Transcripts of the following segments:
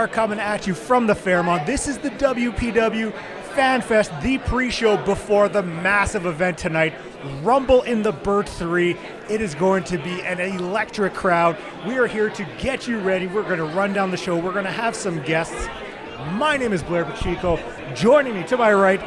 are coming at you from the Fairmont. This is the WPW Fan Fest, the pre-show before the massive event tonight, Rumble in the Burt 3. It is going to be an electric crowd. We are here to get you ready. We're going to run down the show. We're going to have some guests. My name is Burt Pre-Show. Joining me to my right,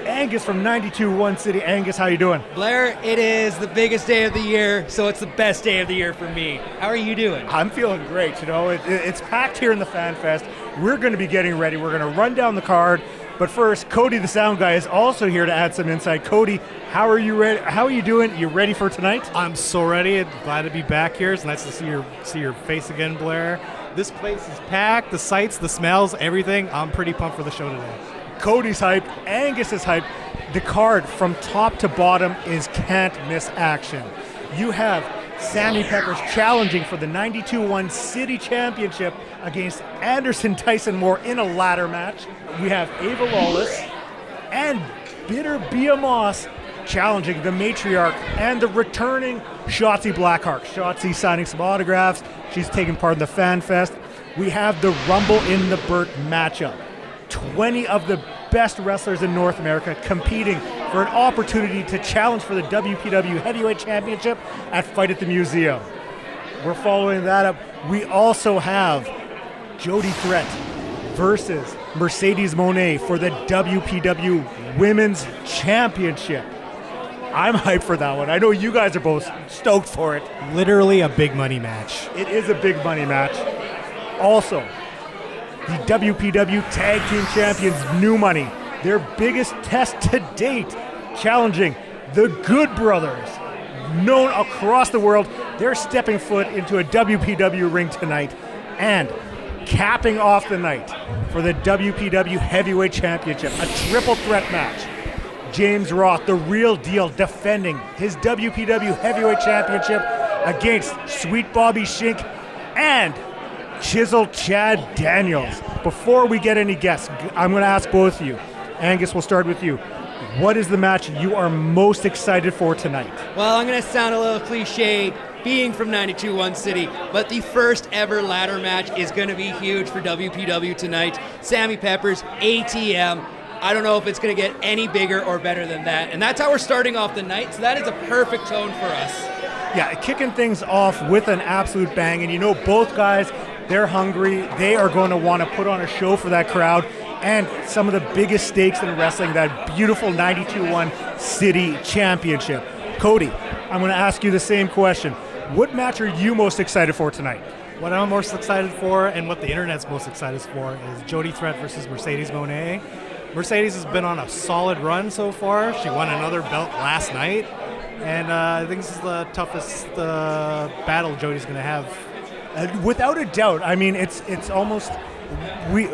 Angus from 92.1 City. Angus, how you doing? Blair, it is the biggest day of the year, so it's the best day of the year for me. How are you doing? I'm feeling great. You know, it's packed here in the Fan Fest. We're going to be getting ready. We're going to run down the card. But first, Cody, the sound guy, is also here to add some insight. Cody, how are you ready? How are you doing? You ready for tonight? I'm so ready. Glad to be back here. It's nice to see your face again, Blair. This place is packed. The sights, the smells, everything. I'm pretty pumped for the show today. Cody's hyped. Angus is hyped. The card from top to bottom is can't miss action. You have Sammy Peppers challenging for the 92.1 City Championship against Anderson Tyson Moore in a ladder match. We have Ava Lawless and Bitter Beaa challenging the Matriarch and the returning Shotzi Blackheart. Shotzi signing some autographs. She's taking part in the Fan Fest. We have the Rumble in the Burt matchup. 20 of the best wrestlers in North America competing for an opportunity to challenge for the WPW Heavyweight Championship at Fight at the Museum. We're following that up. We also have Jody Threat versus Mercedes Moné for the WPW Women's Championship. I'm hyped for that one. I know you guys are both stoked for it. Literally a big money match. It is a big money match. Also, the WPW Tag Team Champions New Money, their biggest test to date, challenging the Good Brothers, known across the world. They're stepping foot into a WPW ring tonight and capping off the night for the WPW Heavyweight Championship, a triple threat match. James Roth, the real deal, defending his WPW Heavyweight Championship against Sweet Bobby Schink and Chiseled Chad Daniels. Before we get any guests, I'm going to ask both of you. Angus, we'll start with you. What is the match you are most excited for tonight? Well, I'm going to sound a little cliche, being from 92.1 City, but the first ever ladder match is going to be huge for WPW tonight. Sammy Peppers, ATM. I don't know if it's going to get any bigger or better than that. And that's how we're starting off the night, so that is a perfect tone for us. Yeah, kicking things off with an absolute bang. And you know, both guys, they're hungry. They are going to want to put on a show for that crowd. And some of the biggest stakes in wrestling, that beautiful 92.1 City Championship. Cody, I'm going to ask you the same question. What match are you most excited for tonight? What I'm most excited for and what the internet's most excited for is Jody Threat versus Mercedes Moné. Mercedes has been on a solid run so far. She won another belt last night. And I think this is the toughest battle Jody's going to have. Without a doubt. I mean, it's almost...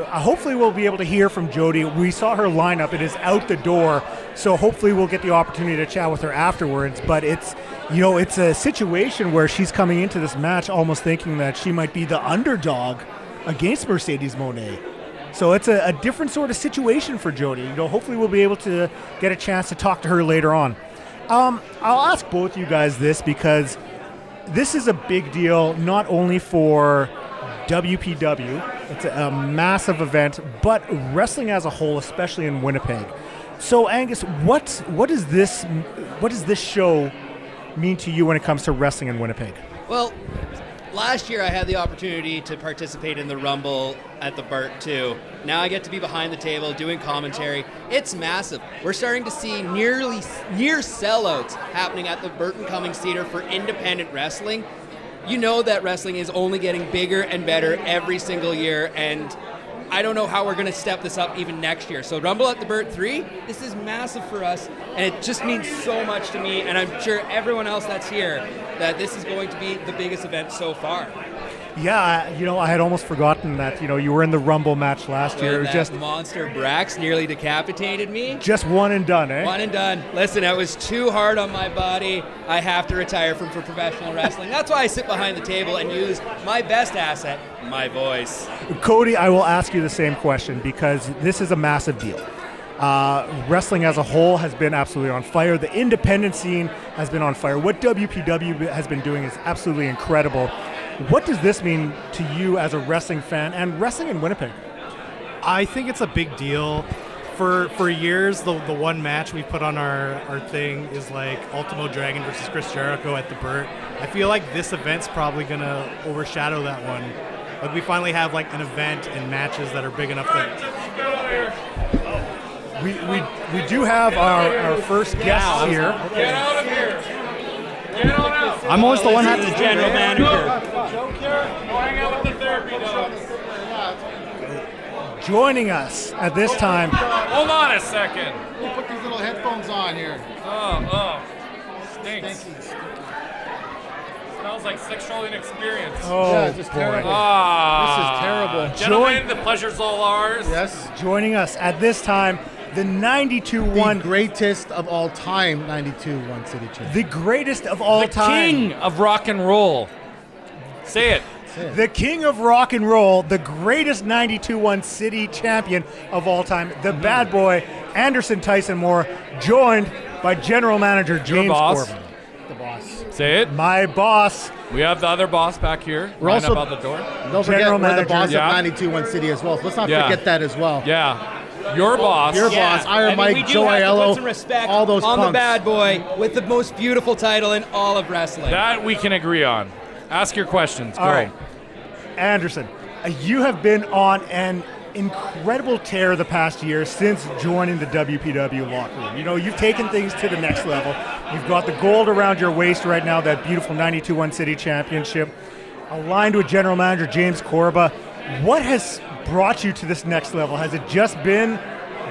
hopefully we'll be able to hear from Jody. We saw her lineup. It is out the door, so hopefully we'll get the opportunity to chat with her afterwards. But it's a situation where she's coming into this match almost thinking that she might be the underdog against Mercedes Moné. So it's a different sort of situation for Jody. Hopefully we'll be able to get a chance to talk to her later on. I'll ask both you guys this because this is a big deal not only for WPW, it's a massive event, but wrestling as a whole, especially in Winnipeg. So Angus, what does this show mean to you when it comes to wrestling in Winnipeg? Well, last year I had the opportunity to participate in the Rumble at the Burt too. Now I get to be behind the table doing commentary. It's massive. We're starting to see near sellouts happening at the Burton Cummings Theater for independent wrestling. You know that wrestling is only getting bigger and better every single year, and I don't know how we're going to step this up even next year. So Rumble at the Burt 3, this is massive for us, and it just means so much to me, and I'm sure everyone else that's here, that this is going to be the biggest event so far. Yeah, I had almost forgotten that, you were in the Rumble match last year. It was just monster Brax nearly decapitated me. Just one and done, eh? One and done. Listen, it was too hard on my body. I have to retire from professional wrestling. That's why I sit behind the table and use my best asset, my voice. Cody, I will ask you the same question because this is a massive deal. Wrestling as a whole has been absolutely on fire. The independent scene has been on fire. What WPW has been doing is absolutely incredible. What does this mean to you as a wrestling fan and wrestling in Winnipeg? I think it's a big deal. For years, the one match we put on our thing is like Ultimo Dragon versus Chris Jericho at the Burt. I feel like this event's probably going to overshadow that one. Like we finally have like an event and matches that are big enough that... We do have our first guest here. Get out of here. Get on out. I'm always the one This is the general manager. Go hang out with the therapy dogs. Joining us at this time. Hold on a second. We'll put these little headphones on here. Oh. Stinks. Smells like sexual inexperience. Yeah, it's just terrible. This is terrible. Gentlemen, the pleasure's all ours. Yes. Joining us at this time, the 92-1. The greatest of all time 92-1 City Champ. The greatest of all The time. king of rock and roll. Say it. The king of rock and roll, the greatest 92-1 city champion of all time, the bad boy, Anderson Tyson Moore, joined by general manager James boss. Corbin. The boss. Say it. My boss. We have the other boss back here. We're Line also- up out the door. Don't forget, General we're the manager. boss Yeah. of 92-1 City as well. So let's not Yeah. forget that as well. Yeah. Your boss. Your boss, Iron I mean, Mike, we do Joe have to Aiello, put some respect all those on punks. the bad boy with the most beautiful title in all of wrestling. That we can agree on. Ask your questions. Go. All right. Anderson, you have been on an incredible tear the past year since joining the WPW locker room. You know, you've taken things to the next level. You've got the gold around your waist right now, that beautiful 92-1 City Championship, aligned with general manager James Corba. What has brought you to this next level? Has it just been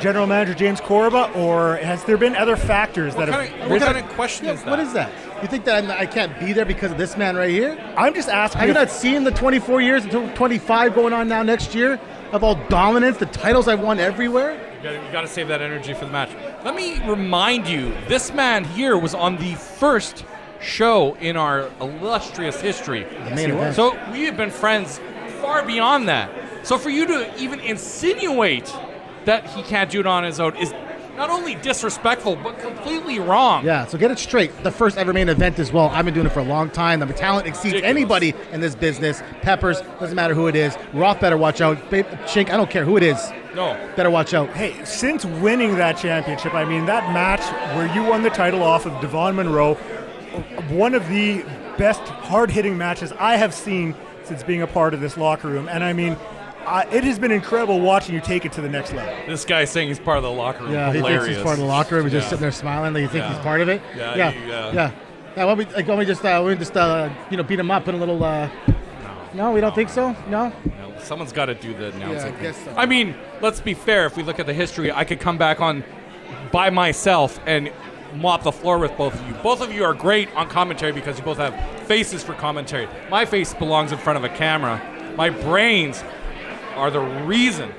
general manager James Corba, or has there been other factors that have... What kind of question is that? What is that? You think that I can't be there because of this man right here? I'm just asking... Have you if- not seen the 24 years until 25 going on now next year of all dominance, the titles I've won everywhere? You got to save that energy for the match. Let me remind you, this man here was on the first show in our illustrious history. The main event. So we have been friends far beyond that. So for you to even insinuate that he can't do it on his own is not only disrespectful, but completely wrong. Yeah, so get it straight. The first ever main event as well. I've been doing it for a long time. The talent exceeds Ridiculous. anybody in this business. Peppers, doesn't matter who it is. Roth better watch out. Schink, I don't care who it is. No. Better watch out. Hey, since winning that championship, I mean, that match where you won the title off of Devon Monroe, one of the best hard-hitting matches I have seen since being a part of this locker room. And I mean, it has been incredible watching you take it to the next level. This guy's saying he's part of the locker room. Yeah, he Hilarious. thinks he's part of the locker room. He's just Yeah. sitting there smiling. Like you think Yeah. he's part of it. Yeah, yeah, yeah. Yeah, why don't we just beat him up, put a little. No, we don't think so. No. No, someone's got to do the announcing. I guess so. I mean, let's be fair. If we look at the history, I could come back on by myself and mop the floor with both of you. Both of you are great on commentary because you both have faces for commentary. My face belongs in front of a camera. My brains are the reason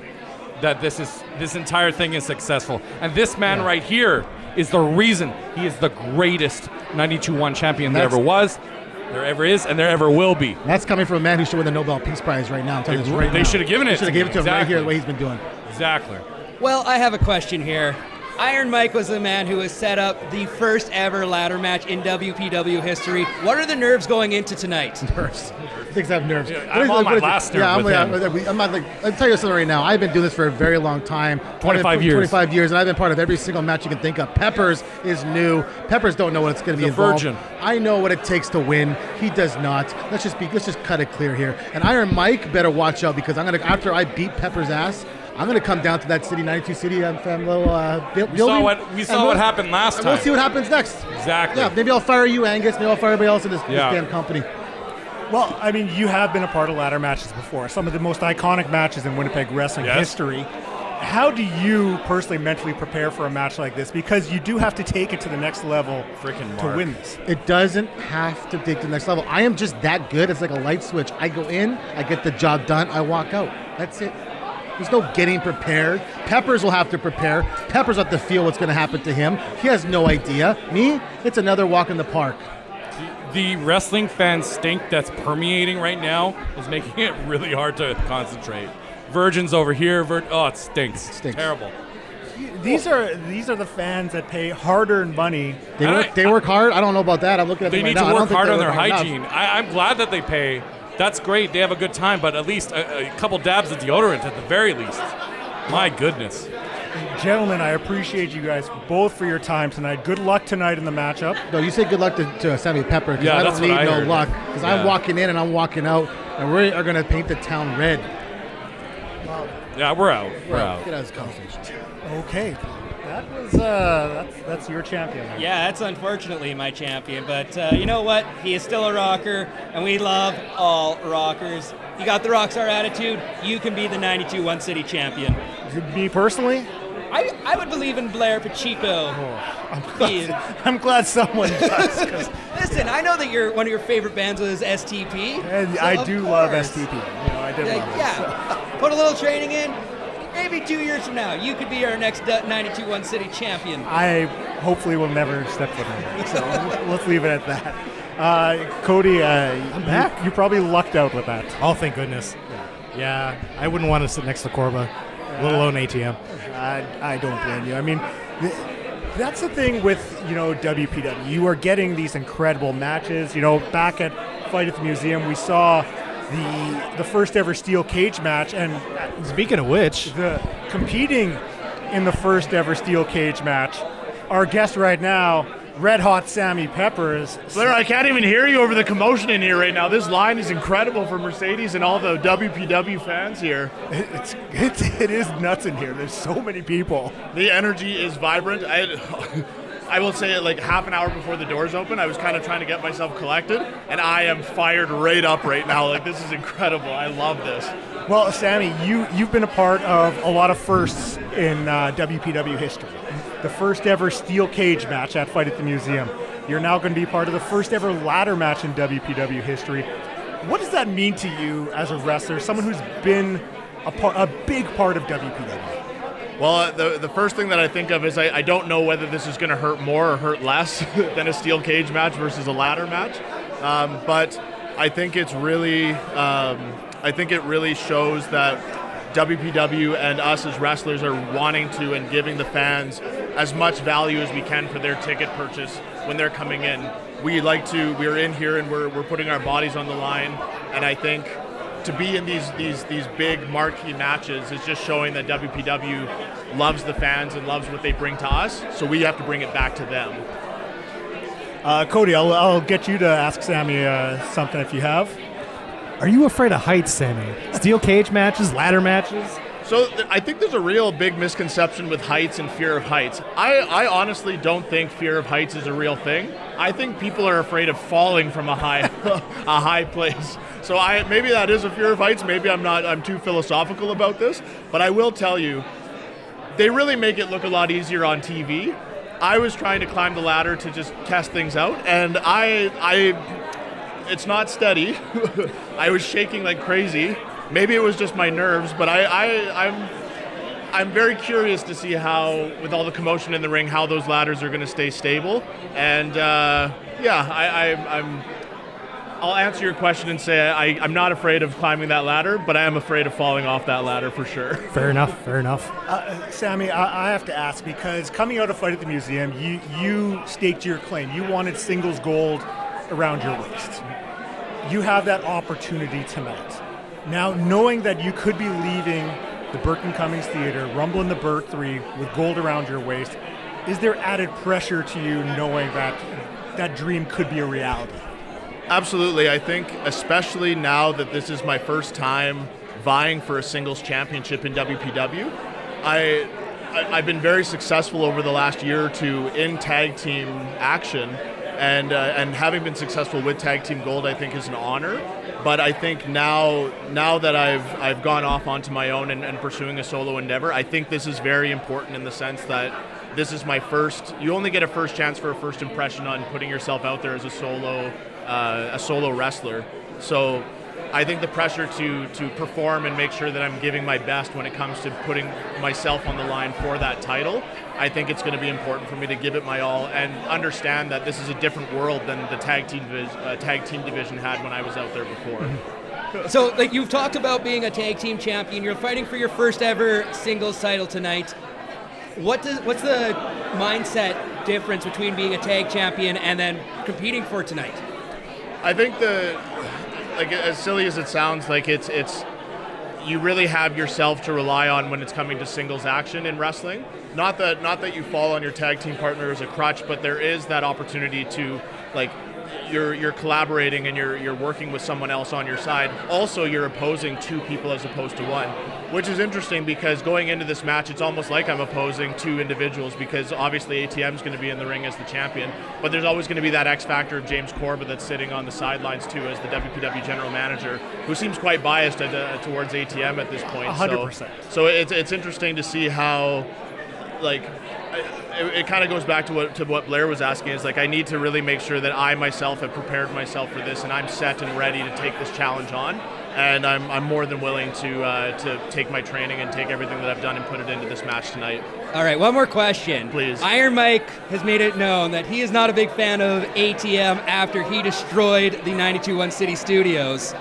that this entire thing is successful. And this man right here is the reason he is the greatest 92-1 champion there ever was, there ever is, and there ever will be. That's coming from a man who should win the Nobel Peace Prize right now. I'm telling you this right They now. should have given it They should to have given it to him right Exactly. here the way he's been doing. Exactly. Well, I have a question here. Iron Mike was the man who has set up the first ever ladder match in WPW history. What are the nerves going into tonight? Nerves. Thinks I have nerves. Yeah, What I'm is- on what my is it? last nerve Yeah, with I'm not like. I'll tell you something right now. I've been doing this for a very long time. 25 years. 25 years, and I've been part of every single match you can think of. Peppers is new. Peppers don't know what it's going to be He's a involved. virgin. I know what it takes to win. He does not. Let's just cut it clear here. And Iron Mike better watch out because after I beat Peppers' ass, I'm gonna come down to that city, 92 city little building. We saw what happened last and time. we'll see what happens next. Exactly. Yeah, maybe I'll fire you, Angus. Maybe I'll fire everybody else in this damn company. Well, I mean, you have been a part of ladder matches before, some of the most iconic matches in Winnipeg wrestling Yes. history. How do you personally mentally prepare for a match like this? Because you do have to take it to the next level Freaking to Mark. win this. It doesn't have to take to the next level. I am just that good. It's like a light switch. I go in, I get the job done, I walk out. That's it. There's no getting prepared. Peppers will have to prepare. Peppers will have to feel what's going to happen to him. He has no idea. Me, it's another walk in the park. The wrestling fan stink that's permeating right now is making it really hard to concentrate. Virgins over here. It stinks. Stinks. Terrible. These are the fans that pay hard-earned money. They work hard. I don't know about that. I'm looking at They them right need now. to I don't work think hard they on their work hard enough. hygiene. I'm glad that they pay that's great. They have a good time, but at least a couple dabs of deodorant at the very least. My goodness. Gentlemen, I appreciate you guys both for your time tonight. Good luck tonight in the matchup. No, you say good luck to Sammy Pepper, because Yeah, I that's don't what need I no heard. luck, because Yeah. I'm walking in and I'm walking out, and we are going to paint the town red. Yeah, we're out. We're out. Get out of this conversation. Okay. That was that's your champion. Yeah, that's unfortunately my champion, but you know what? He is still a rocker, and we love all rockers. You got the Rockstar attitude, you can be the 92 One City champion. Me personally, I would believe in Blair Pacheco. I'm glad someone does. 'Cause Listen, I know that one of your favorite bands was STP. and so I of do love course. STP. You know, I did love it. Yeah, put a little training in. Maybe 2 years from now, you could be our next 92 One City champion. I hopefully will never step foot in it. So let's leave it at that. Cody, I'm back. You probably lucked out with that. Oh, thank goodness. Yeah, I wouldn't want to sit next to Korba, let alone ATM. I don't blame you. I mean, that's the thing with, you know, WPW. You are getting these incredible matches. You know, back at Fight at the Museum, we saw the first ever steel cage match, and Speaking of which, the competing in the first ever steel cage match, our guest right now, Red Hot Sammy Peppers. Blair, I can't even hear you over the commotion in here right now. This line is incredible for Mercedes and all the WPW fans here. It is nuts in here. There's so many people. The energy is vibrant. I will say, like half an hour before the doors open, I was kind of trying to get myself collected, and I am fired right up right now. Like, this is incredible. I love this. Well, Sammy, you've been a part of a lot of firsts in WPW history. The first ever steel cage match at Fight at the Museum. You're now going to be part of the first ever ladder match in WPW history. What does that mean to you as a wrestler, someone who's been a big part of WPW? Well, the first thing that I think of is I don't know whether this is going to hurt more or hurt less than a steel cage match versus a ladder match, but I think it's really it really shows that WPW and us as wrestlers are wanting to and giving the fans as much value as we can for their ticket purchase when they're coming in. We're in here and we're putting our bodies on the line, and I think to be in these big marquee matches is just showing that WPW loves the fans and loves what they bring to us, so we have to bring it back to them. Cody, I'll get you to ask Sammy something if you have. are you afraid of heights, Sammy? Steel cage matches, ladder matches? So I think there's a real big misconception with heights and fear of heights. I honestly don't think fear of heights is a real thing. I think people are afraid of falling from a high place. So maybe that is a fear of heights. Maybe I'm too philosophical about this. But I will tell you, they really make it look a lot easier on TV. I was trying to climb the ladder to just test things out, and it's not steady. I was shaking like crazy. Maybe it was just my nerves, but I'm very curious to see how, with all the commotion in the ring, how those ladders are going to stay stable. And I'll answer your question and say I'm not afraid of climbing that ladder, but I am afraid of falling off that ladder for sure. Fair enough, fair enough. Sammy, I have to ask, because coming out of Fight at the Museum, you staked your claim. You wanted singles gold around your waist. You have that opportunity tonight. Now, knowing that you could be leaving the Burton Cummings Theater, Rumble in the Burt 3, with gold around your waist, is there added pressure to you knowing that that dream could be a reality? Absolutely. I think especially now that this is my first time vying for a singles championship in WPW, I've been very successful over the last year or two in tag team action, and having been successful with tag team gold, I think is an honor. But I think now that I've gone off onto my own and pursuing a solo endeavor, I think this is very important in the sense that this is my first. You only get a first chance for a first impression on putting yourself out there as a solo wrestler. So I think the pressure to perform and make sure that I'm giving my best when it comes to putting myself on the line for that title, I think it's going to be important for me to give it my all and understand that this is a different world than the tag team division had when I was out there before. So, like, you've talked about being a tag team champion. You're fighting for your first ever singles title tonight. What's the mindset difference between being a tag champion and then competing for tonight? I think like as silly as it sounds, like it's you really have yourself to rely on when it's coming to singles action in wrestling. Not that you fall on your tag team partner as a crutch, but there is that opportunity to, like, you're collaborating and you're working with someone else on your side. Also, you're opposing two people as opposed to one, which is interesting because going into this match, it's almost like I'm opposing two individuals because obviously ATM's going to be in the ring as the champion, but there's always going to be that X factor of James Korba that's sitting on the sidelines too as the WPW general manager, who seems quite biased towards ATM at this point. 100%. So it's interesting to see how, like, it kind of goes back to what Blair was asking, is like I need to really make sure that I myself have prepared myself for this and I'm set and ready to take this challenge on, and I'm more than willing to take my training and take everything that I've done and put it into this match tonight. All right, one more question. Please. Iron Mike has made it known that he is not a big fan of ATM after he destroyed the 92.1 City Studios.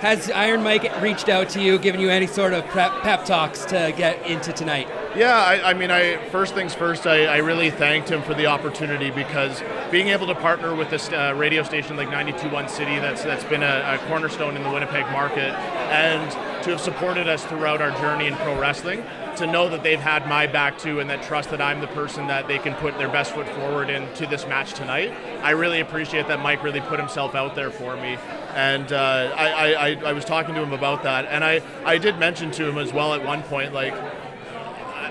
Has Iron Mike reached out to you, given you any sort of pep talks to get into tonight? Yeah, I mean, first things first, I really thanked him for the opportunity, because being able to partner with this radio station like 92.1 City that's been a cornerstone in the Winnipeg market, and to have supported us throughout our journey in pro wrestling, to know that they've had my back too and that trust that I'm the person that they can put their best foot forward into this match tonight. I really appreciate that Mike really put himself out there for me. And I was talking to him about that, and I did mention to him as well at one point, like,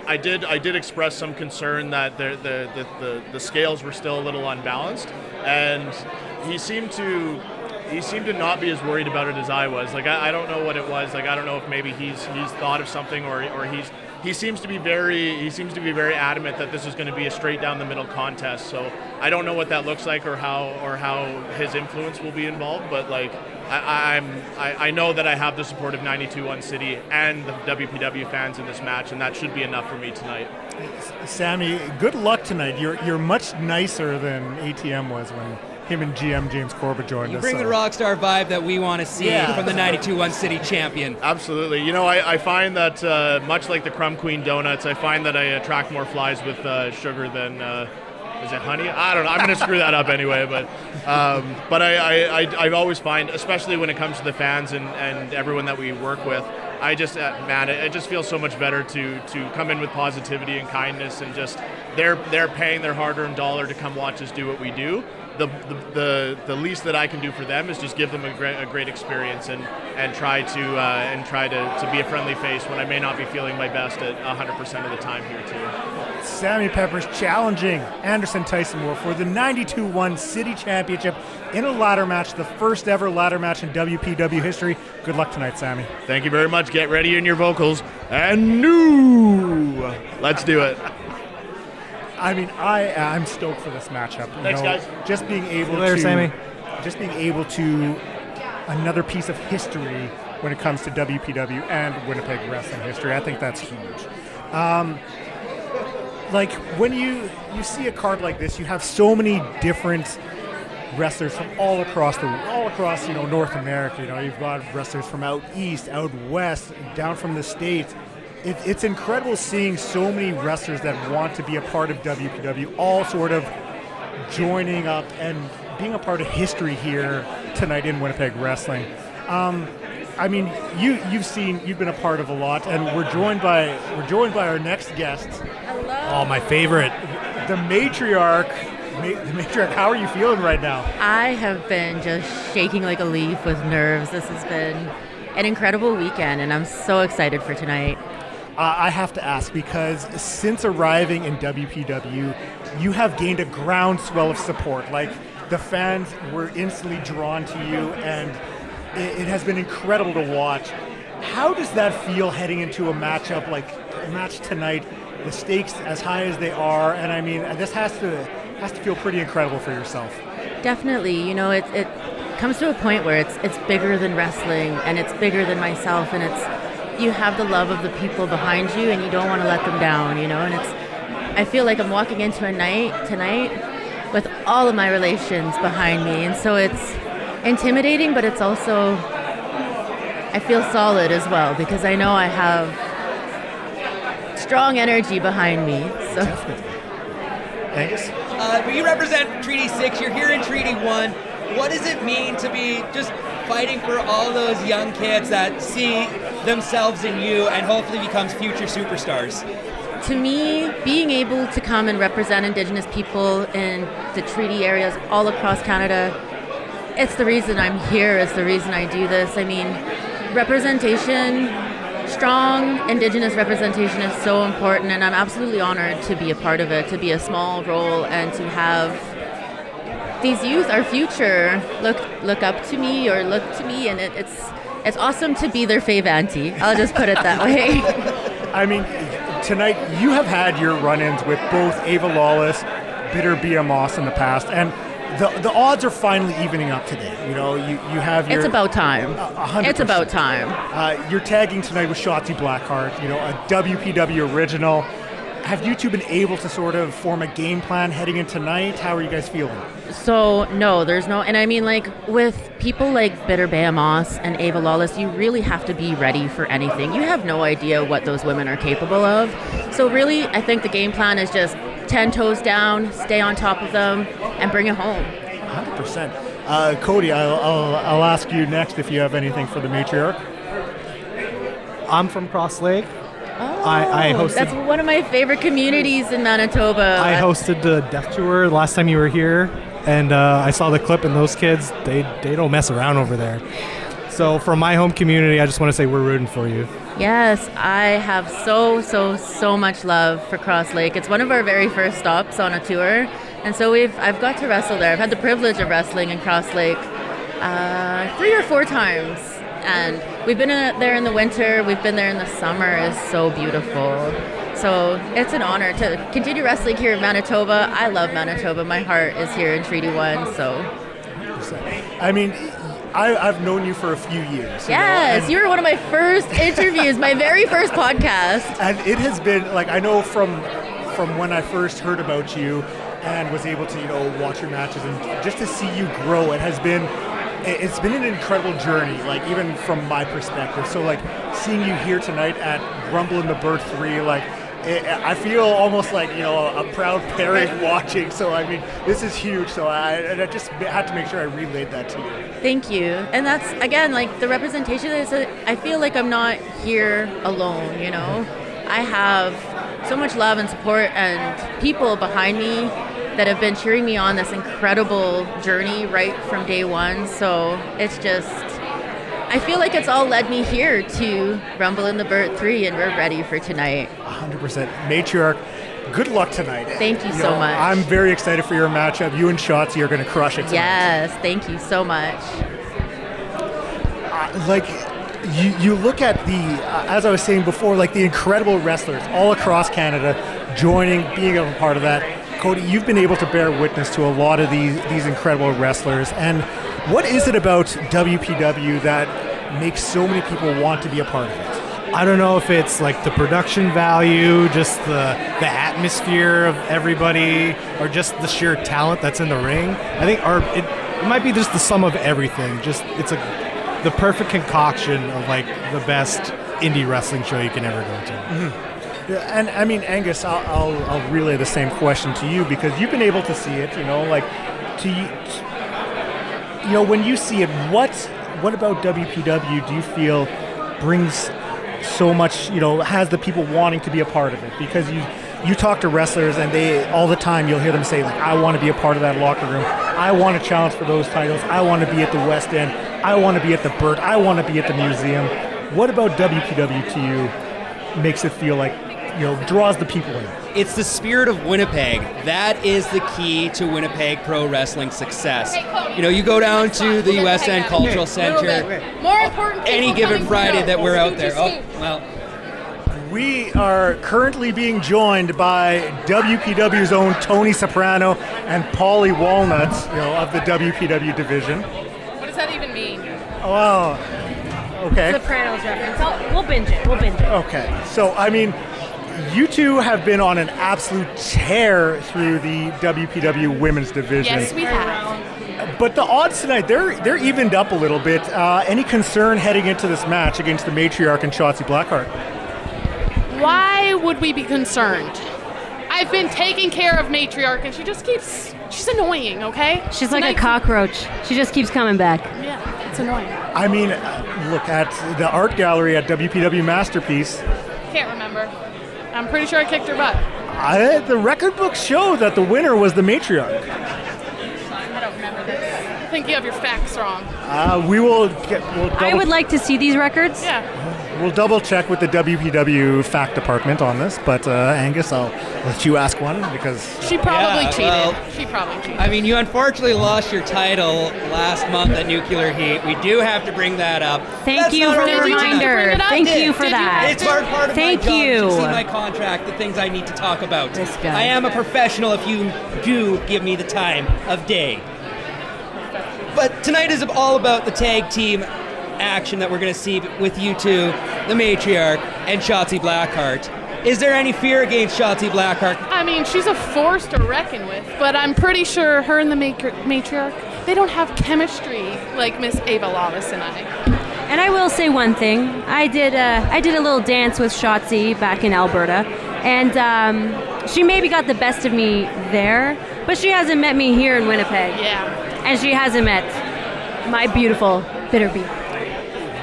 I did express some concern that the scales were still a little unbalanced, and he seemed to not be as worried about it as I was. Like, I don't know what it was. Like, I don't know if maybe he's thought of something, or he seems to be very adamant that this is going to be a straight down the middle contest. So I don't know what that looks like or how his influence will be involved. But like, I know that I have the support of 92.1 City and the WPW fans in this match, and that should be enough for me tonight. Sammy, good luck tonight. You're much nicer than ATM was when him and GM James Korba joined us. You bring the rock star vibe that we want to see from the 92.1 City champion. Absolutely. You know, I find that much like the Crumb Queen donuts, I find that I attract more flies with sugar than is it honey? I don't know. I'm going to screw that up anyway. But I always find, especially when it comes to the fans and everyone that we work with, I just it just feels so much better to come in with positivity and kindness, and just they're paying their hard-earned dollar to come watch us do what we do. The least that I can do for them is just give them a great experience and try to be a friendly face when I may not be feeling my best at 100% of the time here too. Sammy Peppers challenging Anderson Tyson Moore for the 92.1 City Championship in a ladder match, the first ever ladder match in WPW history. Good luck tonight, Sammy. Thank you very much. Get ready in your vocals. And new. Let's do it. I mean, I'm stoked for this matchup. Thanks, guys. Just being able Sammy. Just being able to another piece of history when it comes to WPW and Winnipeg wrestling history. I think that's huge. Like, when you see a card like this, you have so many different wrestlers from all across North America. You've got wrestlers from out east, out west, down from the States. It's incredible seeing so many wrestlers that want to be a part of WPW all sort of joining up and being a part of history here tonight in Winnipeg wrestling. I mean, you've been a part of a lot, and we're joined by our next guest. Hello. Oh, my favorite. The Matriarch. How are you feeling right now? I have been just shaking like a leaf with nerves. This has been an incredible weekend, and I'm so excited for tonight. I have to ask, because since arriving in WPW, you have gained a groundswell of support. Like, the fans were instantly drawn to you, and it has been incredible to watch. How does that feel heading into a matchup like a match tonight? The stakes as high as they are, and I mean, this has to feel pretty incredible for yourself. Definitely, it comes to a point where it's bigger than wrestling, and it's bigger than myself, and you have the love of the people behind you, and you don't want to let them down, and I feel like I'm walking into a night tonight with all of my relations behind me, and so it's intimidating, but it's also, I feel solid as well, because I know I have strong energy behind me. So. Definitely. Angus? You represent Treaty 6, you're here in Treaty 1. What does it mean to be just fighting for all those young kids that see themselves in you and hopefully becomes future superstars? To me, being able to come and represent Indigenous people in the treaty areas all across Canada, it's the reason I'm here, it's the reason I do this. I mean, representation, strong Indigenous representation is so important, and I'm absolutely honored to be a part of it, to be a small role, and to have these youth, our future, look up to me or look to me, and it's awesome to be their fave auntie. I'll just put it that way. I mean, tonight you have had your run-ins with both Ava Lawless, Bitter Beaa in the past, and the odds are finally evening up today. You know, you have your... It's about time. 100%. It's about time. You're tagging tonight with Shotzi Blackheart, you know, a WPW original. Have you two been able to sort of form a game plan heading in tonight? How are you guys feeling? So, no, there's no... And I mean, like, with people like Bitter Beaa and Ava Lawless, you really have to be ready for anything. You have no idea what those women are capable of. So really, I think the game plan is just 10 toes down, stay on top of them, and bring it home. 100%. Cody, I'll ask you next if you have anything for the Matriarch. I'm from Cross Lake. Oh, I hosted... That's one of my favorite communities in Manitoba. I hosted the Death Tour last time you were here, and I saw the clip, and those kids, they don't mess around over there. So from my home community, I just want to say we're rooting for you. Yes, I have so much love for Cross Lake. It's one of our very first stops on a tour, and so I've got to wrestle there. I've had the privilege of wrestling in Cross Lake 3 or 4 times, and we've been there in the winter, we've been there in the summer. It's so beautiful. So it's an honor to continue wrestling here in Manitoba. I love Manitoba. My heart is here in Treaty 1, so. I mean, I've known you for a few years. Yes, you were one of my first interviews, my very first podcast. And it has been, like, I know from when I first heard about you and was able to, you know, watch your matches and just to see you grow, it's been an incredible journey, like, even from my perspective. So, like, seeing you here tonight at Rumble in the Burt 3, like, I feel almost like, you know, a proud parent watching. So, I mean, this is huge. So I just had to make sure I relayed that to you. Thank you. And that's, again, like, the representation is, I feel like I'm not here alone, you know. I have so much love and support and people behind me that have been cheering me on this incredible journey right from day one. So it's just, I feel like it's all led me here to Rumble in the Burt 3, and we're ready for tonight. 100%. Matriarch, good luck tonight. Thank you so much. I'm very excited for your matchup. You and Shotzi are going to crush it tonight. Yes, thank you so much. Like, you look at the, as I was saying before, like the incredible wrestlers all across Canada joining, being a part of that. Cody, you've been able to bear witness to a lot of these incredible wrestlers. And what is it about WPW that makes so many people want to be a part of it? I don't know if it's like the production value, just the atmosphere of everybody, or just the sheer talent that's in the ring. I think it might be just the sum of everything. Just it's the perfect concoction of like the best indie wrestling show you can ever go to. Mm-hmm. Yeah, and I mean, Angus, I'll relay the same question to you because you've been able to see it. You know, like you know, when you see it, what about WPW do you feel brings so much, you know, has the people wanting to be a part of it? Because you talk to wrestlers and they all the time you'll hear them say, like, I want to be a part of that locker room. I want to challenge for those titles. I want to be at the West End. I want to be at the Burt. I want to be at the museum. What about WPW to you makes it feel like, you know, draws the people in? It's the spirit of Winnipeg. That is the key to Winnipeg pro wrestling success. You know, you go down to the West End Cultural Center More important any given Friday that we're out there. Oh, well. We are currently being joined by WPW's own Tony Soprano and Paulie Walnuts, you know, of the WPW division. What does that even mean? Oh, okay. Sopranos reference. We'll binge it. Okay. So, I mean, you two have been on an absolute tear through the WPW women's division. Yes, we have. But the odds tonight, they're evened up a little bit. Any concern heading into this match against the Matriarch and Shotzi Blackheart? Why would we be concerned? I've been taking care of Matriarch, and she's annoying, okay? She's like a cockroach. She just keeps coming back. Yeah. That's annoying. I mean, look at the art gallery at WPW Masterpiece. Can't remember. I'm pretty sure I kicked her butt. The record books show that the winner was the Matriarch. I don't remember this. I think you have your facts wrong. We'll I would like to see these records. Yeah. We'll double check with the WPW fact department on this, but Angus, I'll let you ask one because She probably cheated. well, She probably cheated. I mean, you unfortunately lost your title last month at Nuclear Heat. We do have to bring that up. Thank That's you not for our the Did you original- have to bring reminder. it up? Thank you for Did you that. have It's part of Thank my job. you. You should see my contract, the things I need to talk about. This guy. I am a professional if you do give me the time of day. But tonight is all about the tag team action that we're going to see with you two, the Matriarch and Shotzi Blackheart. Is there any fear against Shotzi Blackheart? I mean, she's a force to reckon with, but I'm pretty sure her and the Matriarch, they don't have chemistry like Miss Ava Lawless and I. And I will say one thing. I did a little dance with Shotzi back in Alberta, and she maybe got the best of me there, but she hasn't met me here in Winnipeg. Yeah. And she hasn't met my beautiful Bitter Beaa.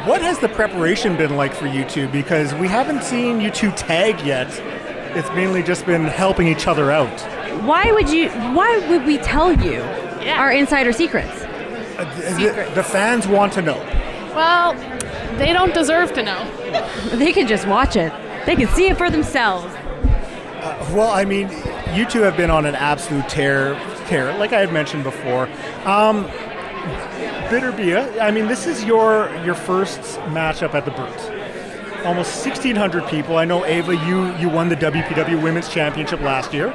what has the preparation been like for you two? Because we haven't seen you two tag yet. It's mainly just been helping each other out. Why would we tell you our insider secrets? The fans want to know. Well, they don't deserve to know. They can just watch it. They can see it for themselves. Well, I mean, you two have been on an absolute tear, like I had mentioned before. Bitter Beaa, I mean, this is your first matchup at the Burt. Almost 1,600 people. I know, Ava, you won the WPW Women's Championship last year.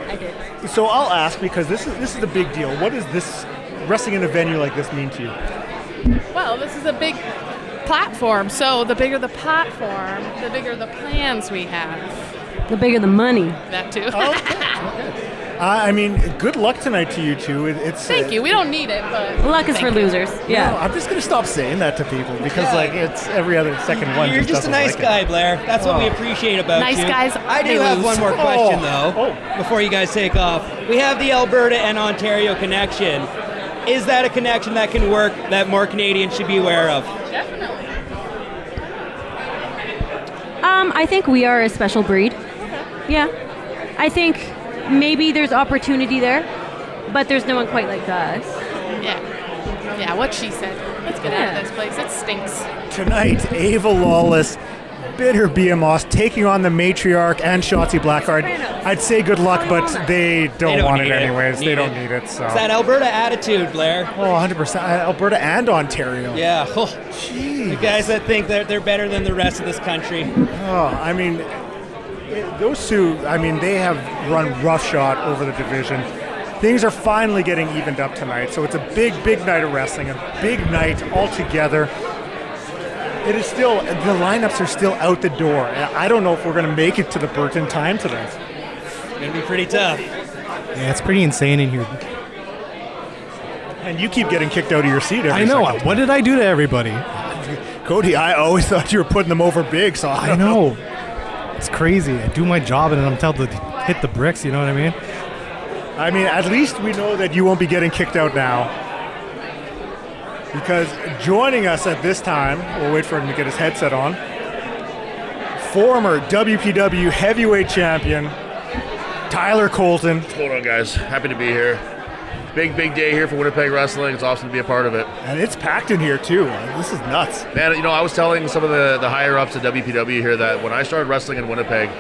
I did. So I'll ask, because this is a big deal. What does this wrestling in a venue like this mean to you? Well, this is a big platform, so the bigger the platform, the bigger the plans we have. The bigger the money. That too. I mean, good luck tonight to you two. Thank you. We don't need it, but luck is for losers. Yeah. No, I'm just gonna stop saying that to people because it's every other second one. You're just a doesn't nice like guy, it. Blair. That's what we appreciate about Nice you. guys, I do they have lose. one more question, though, before you guys take off. We have the Alberta and Ontario connection. Is that a connection that can work that more Canadians should be aware of? definitely. I think we are a special breed. Yeah. I think maybe there's opportunity there, but there's no one quite like us. Yeah, what she said. Let's get out of this place. It stinks. Tonight, Ava Lawless, Bitter Beaa taking on the Matriarch and Shotzi Blackheart. I'd say good luck, but they don't want it anyways. They don't need it. So. It's that Alberta attitude, Blair. Oh, 100%. Alberta and Ontario. Yeah. Oh, the guys that think that they're better than the rest of this country. Oh, I mean, those two, I mean, they have run roughshod over the division. Things are finally getting evened up tonight, so it's a big, big night of wrestling, a big night altogether. It is still, the lineups are still out the door. I don't know if we're going to make it to the Burt in time tonight. It's going to be pretty tough. Yeah, it's pretty insane in here. And you keep getting kicked out of your seat every I know. second. What did I do to everybody? Cody, I always thought you were putting them over big, so I don't know. It's crazy. I do my job and then I'm told to hit the bricks, you know what I mean? I mean, at least we know that you won't be getting kicked out now. Because joining us at this time, we'll wait for him to get his headset on, former WPW heavyweight champion, Tyler Colton. What's going on, guys? Happy to be here. Big day here for Winnipeg Wrestling. It's awesome to be a part of it. And it's packed in here, too. This is nuts. Man, you know, I was telling some of the higher-ups at WPW here that when I started wrestling in Winnipeg,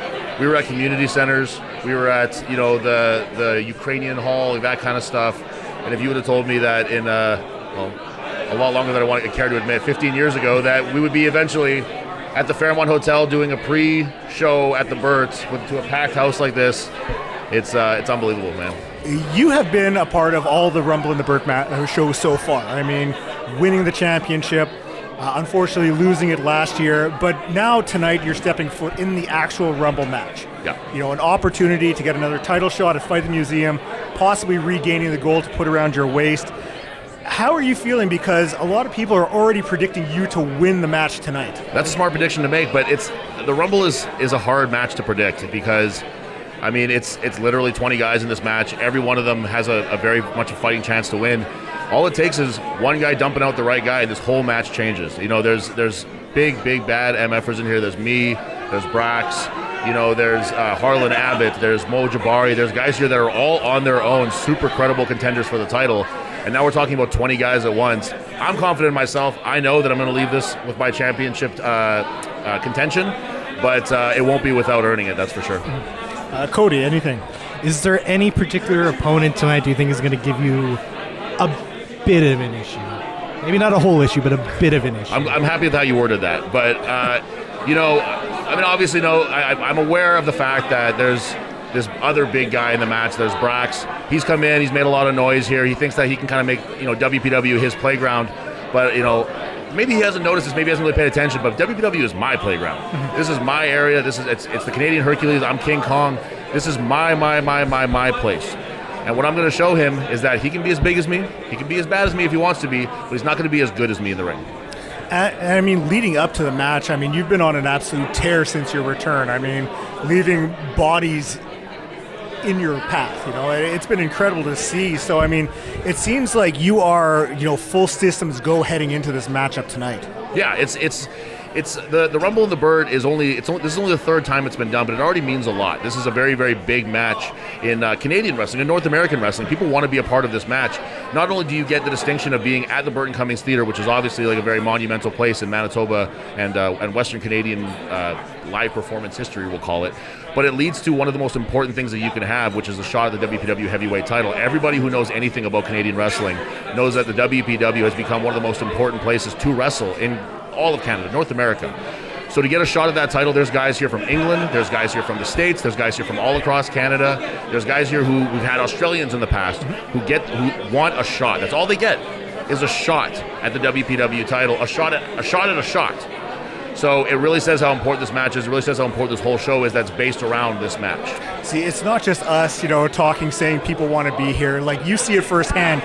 we were at community centers. We were at, you know, the Ukrainian Hall, that kind of stuff. And if you would have told me that in, a lot longer than I care to admit, 15 years ago, that we would be eventually at the Fairmont Hotel doing a pre-show at the Burt to a packed house like this, it's unbelievable, man. You have been a part of all the Rumble in the Burt shows so far. I mean, winning the championship, unfortunately losing it last year, but now tonight you're stepping foot in the actual Rumble match. Yeah. You know, an opportunity to get another title shot at Fight the Museum, possibly regaining the gold to put around your waist. How are you feeling? Because a lot of people are already predicting you to win the match tonight. That's a smart prediction to make, but the Rumble is a hard match to predict because, I mean, it's literally 20 guys in this match. Every one of them has a very much a fighting chance to win. All it takes is one guy dumping out the right guy, and this whole match changes. You know, there's big bad MFers in here. There's me, there's Brax, you know, there's Harlan Abbott, there's Mo Jabari. There's guys here that are all on their own, super credible contenders for the title. And now we're talking about 20 guys at once. I'm confident in myself. I know that I'm going to leave this with my championship contention, but it won't be without earning it, that's for sure. Cody, anything? Is there any particular opponent tonight do you think is going to give you a bit of an issue? Maybe not a whole issue, but a bit of an issue. I'm happy with how you worded that. But, you know, I mean, obviously, no, I'm aware of the fact that there's this other big guy in the match. There's Brax. He's come in. He's made a lot of noise here. He thinks that he can kind of make, you know, WPW his playground. But, you know, maybe he hasn't noticed this. Maybe he hasn't really paid attention. But WPW is my playground. This is my area. It's the Canadian Hercules. I'm King Kong. This is my place. And what I'm going to show him is that he can be as big as me. He can be as bad as me if he wants to be. But he's not going to be as good as me in the ring. I mean, leading up to the match, I mean, you've been on an absolute tear since your return. I mean, leaving bodies in your path, you know, it's been incredible to see. So, I mean, it seems like you are, you know, full systems go heading into this matchup tonight. Yeah, it's the Rumble in the Bird is this is only the third time it's been done, but it already means a lot. This is a very, very big match in Canadian wrestling and North American wrestling. People want to be a part of this match. Not only do you get the distinction of being at the Burton Cummings Theatre, which is obviously like a very monumental place in Manitoba and Western Canadian live performance history, we'll call it, but it leads to one of the most important things that you can have, which is a shot at the WPW heavyweight title. Everybody who knows anything about Canadian wrestling knows that the WPW has become one of the most important places to wrestle in all of Canada, North America. So to get a shot at that title, there's guys here from England, there's guys here from the States, there's guys here from all across Canada, there's guys here we've had Australians in the past who want a shot. That's all they get is a shot at the WPW title, a shot at a shot. So it really says how important this match is. It really says how important this whole show is that's based around this match. See, it's not just us, you know, talking, saying people want to be here. Like, you see it firsthand.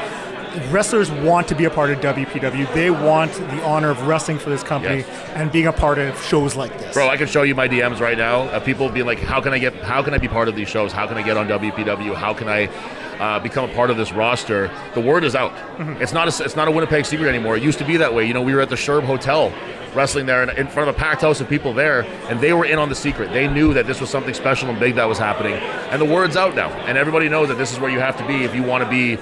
Wrestlers want to be a part of WPW. They want the honor of wrestling for this company and being a part of shows like this. Bro, I can show you my DMs right now of people being like, how can I be part of these shows? How can I get on WPW? How can I become a part of this roster? The word is out. It's not a Winnipeg secret anymore. It used to be that way. You know, we were at the Sherb Hotel wrestling there in front of a packed house of people there, and they were in on the secret. They knew that this was something special and big that was happening, and the word's out now, and everybody knows that this is where you have to be if you want to be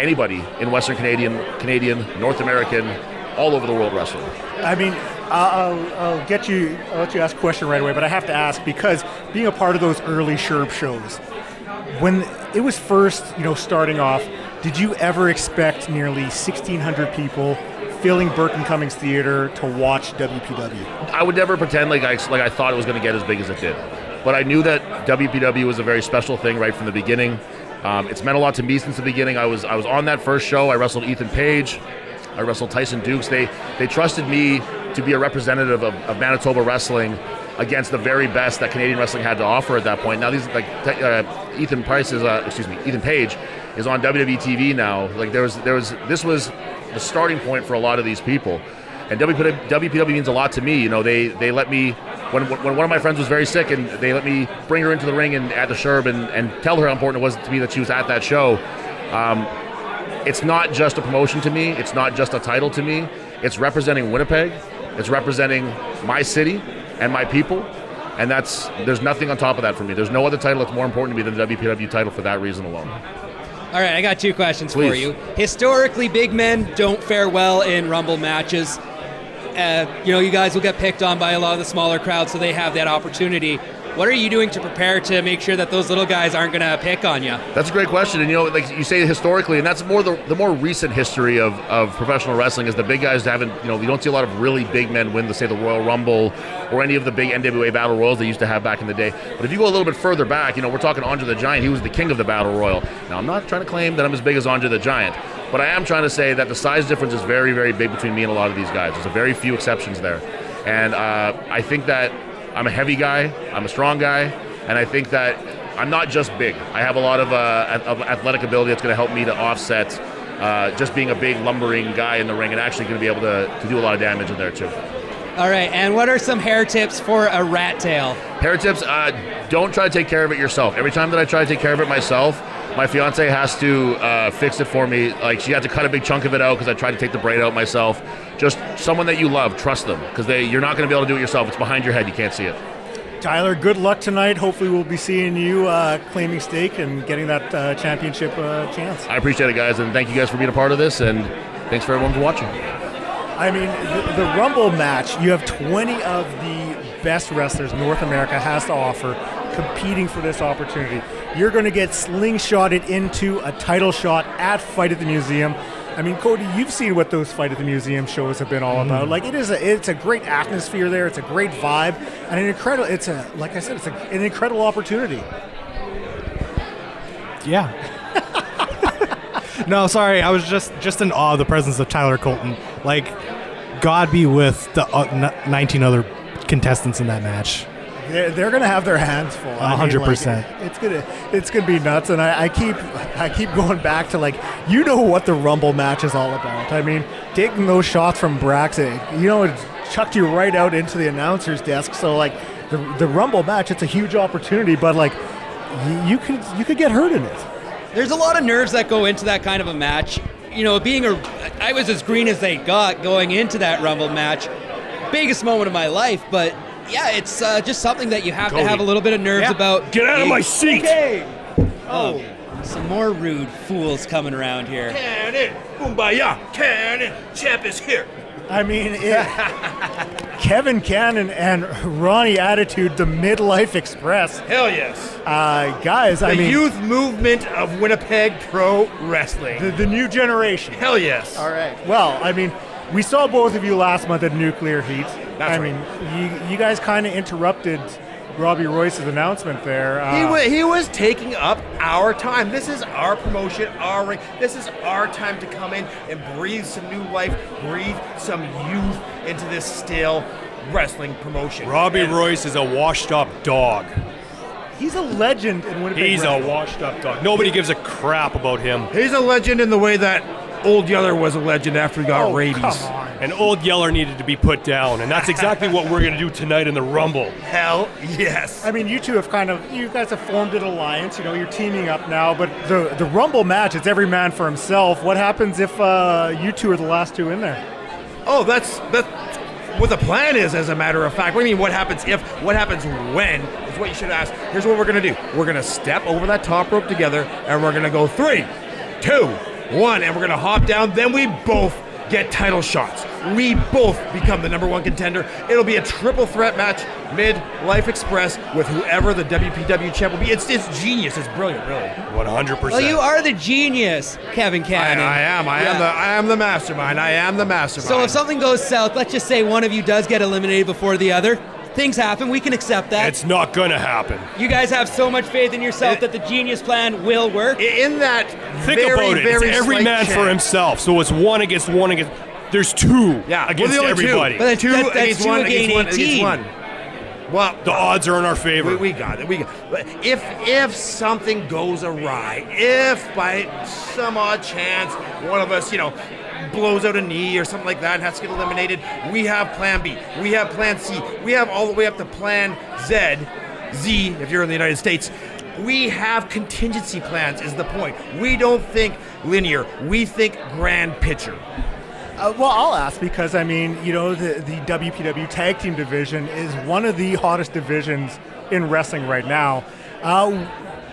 anybody in Western Canadian, North American, all over the world wrestling. I mean, I'll let you ask a question right away, but I have to ask, because being a part of those early Sherb shows, when it was first, you know, starting off, did you ever expect nearly 1,600 people filling Burton Cummings Theatre to watch WPW? I would never pretend like I thought it was going to get as big as it did, but I knew that WPW was a very special thing right from the beginning. It's meant a lot to me since the beginning. I was on that first show. I wrestled Ethan Page. I wrestled Tyson Dukes. They trusted me to be a representative of Manitoba wrestling against the very best that Canadian wrestling had to offer at that point. Now Ethan Page is on WWE TV now. Like this was the starting point for a lot of these people, and WPW means a lot to me. You know, they let me when one of my friends was very sick, and they let me bring her into the ring and at the Sherb and tell her how important it was to me that she was at that show. It's not just a promotion to me. It's not just a title to me. It's representing Winnipeg. It's representing my city and my people, and there's nothing on top of that for me. There's no other title that's more important to me than the WPW title for that reason alone. All right, I got two questions Please. for you. Historically, big men don't fare well in Rumble matches. You know, you guys will get picked on by a lot of the smaller crowds, so they have that opportunity. What are you doing to prepare to make sure that those little guys aren't going to pick on you? That's a great question, and you know, like you say historically, and that's more the more recent history of professional wrestling is the big guys haven't, you know, you don't see a lot of really big men win, say, the Royal Rumble or any of the big NWA Battle Royals they used to have back in the day. But if you go a little bit further back, you know, we're talking Andre the Giant. He was the king of the Battle Royal. Now, I'm not trying to claim that I'm as big as Andre the Giant, but I am trying to say that the size difference is very, very big between me and a lot of these guys. There's a very few exceptions there. And I think that I'm a heavy guy, I'm a strong guy, and I think that I'm not just big. I have a lot of athletic ability that's going to help me to offset just being a big lumbering guy in the ring, and actually going to be able to do a lot of damage in there too. All right, and what are some hair tips for a rat tail? Hair tips, don't try to take care of it yourself. Every time that I try to take care of it myself, My fiance has to fix it for me. Like, she had to cut a big chunk of it out because I tried to take the braid out myself. Just someone that you love, trust them, because you're not going to be able to do it yourself. It's behind your head. You can't see it. Tyler, good luck tonight. Hopefully we'll be seeing you claiming stake and getting that championship chance. I appreciate it, guys, and thank you guys for being a part of this, and thanks for everyone for watching. I mean, the Rumble match, you have 20 of the best wrestlers North America has to offer competing for this opportunity. You're going to get slingshotted into a title shot at Fight at the Museum. I mean, Cody, you've seen what those Fight at the Museum shows have been all about. Like, it's a great atmosphere there. It's a great vibe, and an incredible opportunity. Yeah. No, sorry, I was just in awe of the presence of Tyler Colton. Like, God be with the 19 other contestants in that match. They're going to have their hands full. 100%. It's gonna be nuts, and I keep going back to, like, you know what the Rumble match is all about. I mean, taking those shots from Brax, it chucked you right out into the announcer's desk. So, like, the Rumble match, it's a huge opportunity, but, like, you could get hurt in it. There's a lot of nerves that go into that kind of a match. You know, I was as green as they got going into that Rumble match. Biggest moment of my life, but yeah, it's just something that you have to have a little bit of nerves about. Get out of my seat! Okay. Oh, some more rude fools coming around here. Cannon! Kumbaya! Cannon! Champ is here! I mean, Kevin Cannon and Ronnie Attitude, the Midlife Express. Hell yes. Guys, the youth movement of Winnipeg Pro Wrestling. The new generation. Hell yes. All right. Well, I mean, we saw both of you last month at Nuclear Heat. That's right. mean, you guys kind of interrupted Robbie Royce's announcement there. He was taking up our time. This is our promotion, our ring. This is our time to come in and breathe some new life, breathe some youth into this stale wrestling promotion. Robbie Royce is a washed-up dog. He's a legend in Winnipeg. He's wrestling. a washed-up dog. Nobody gives a crap about him. He's a legend in the way that Old Yeller was a legend after he got rabies. Come on. And Old Yeller needed to be put down, and that's exactly what we're going to do tonight in the Rumble. Hell yes. I mean, you two have you guys have formed an alliance. You know, you're teaming up now, but the Rumble match, it's every man for himself. What happens if you two are the last two in there? Oh, that's what the plan is, as a matter of fact. What do you mean, what happens if? What happens when is what you should ask. Here's what we're going to do. We're going to step over that top rope together, and we're going to go 3, 2, 1, and we're going to hop down. Then we both get title shots. We both become the #1 contender. It'll be a triple threat match, Mid-Life Express, with whoever the WPW champ will be. It's genius. It's brilliant, really. 100%. Well, you are the genius, Kevin Cannon. I am the mastermind. I am the mastermind. So if something goes south, let's just say one of you does get eliminated before the other. Things happen. We can accept that. It's not going to happen. You guys have so much faith in yourself that the genius plan will work. In that, think about it. It's every man for himself. So it's one against one against. There's two against everybody. But two against one against 18. one. Well, the odds are in our favor. We got it. If something goes awry, if by some odd chance one of us, blows out a knee or something like that and has to get eliminated, we have plan B. We have plan C. We have all the way up to plan Z if you're in the United States. We have contingency plans is the point. We don't think linear. We think grand picture. Well, I'll ask because, I mean, the WPW Tag Team division is one of the hottest divisions in wrestling right now.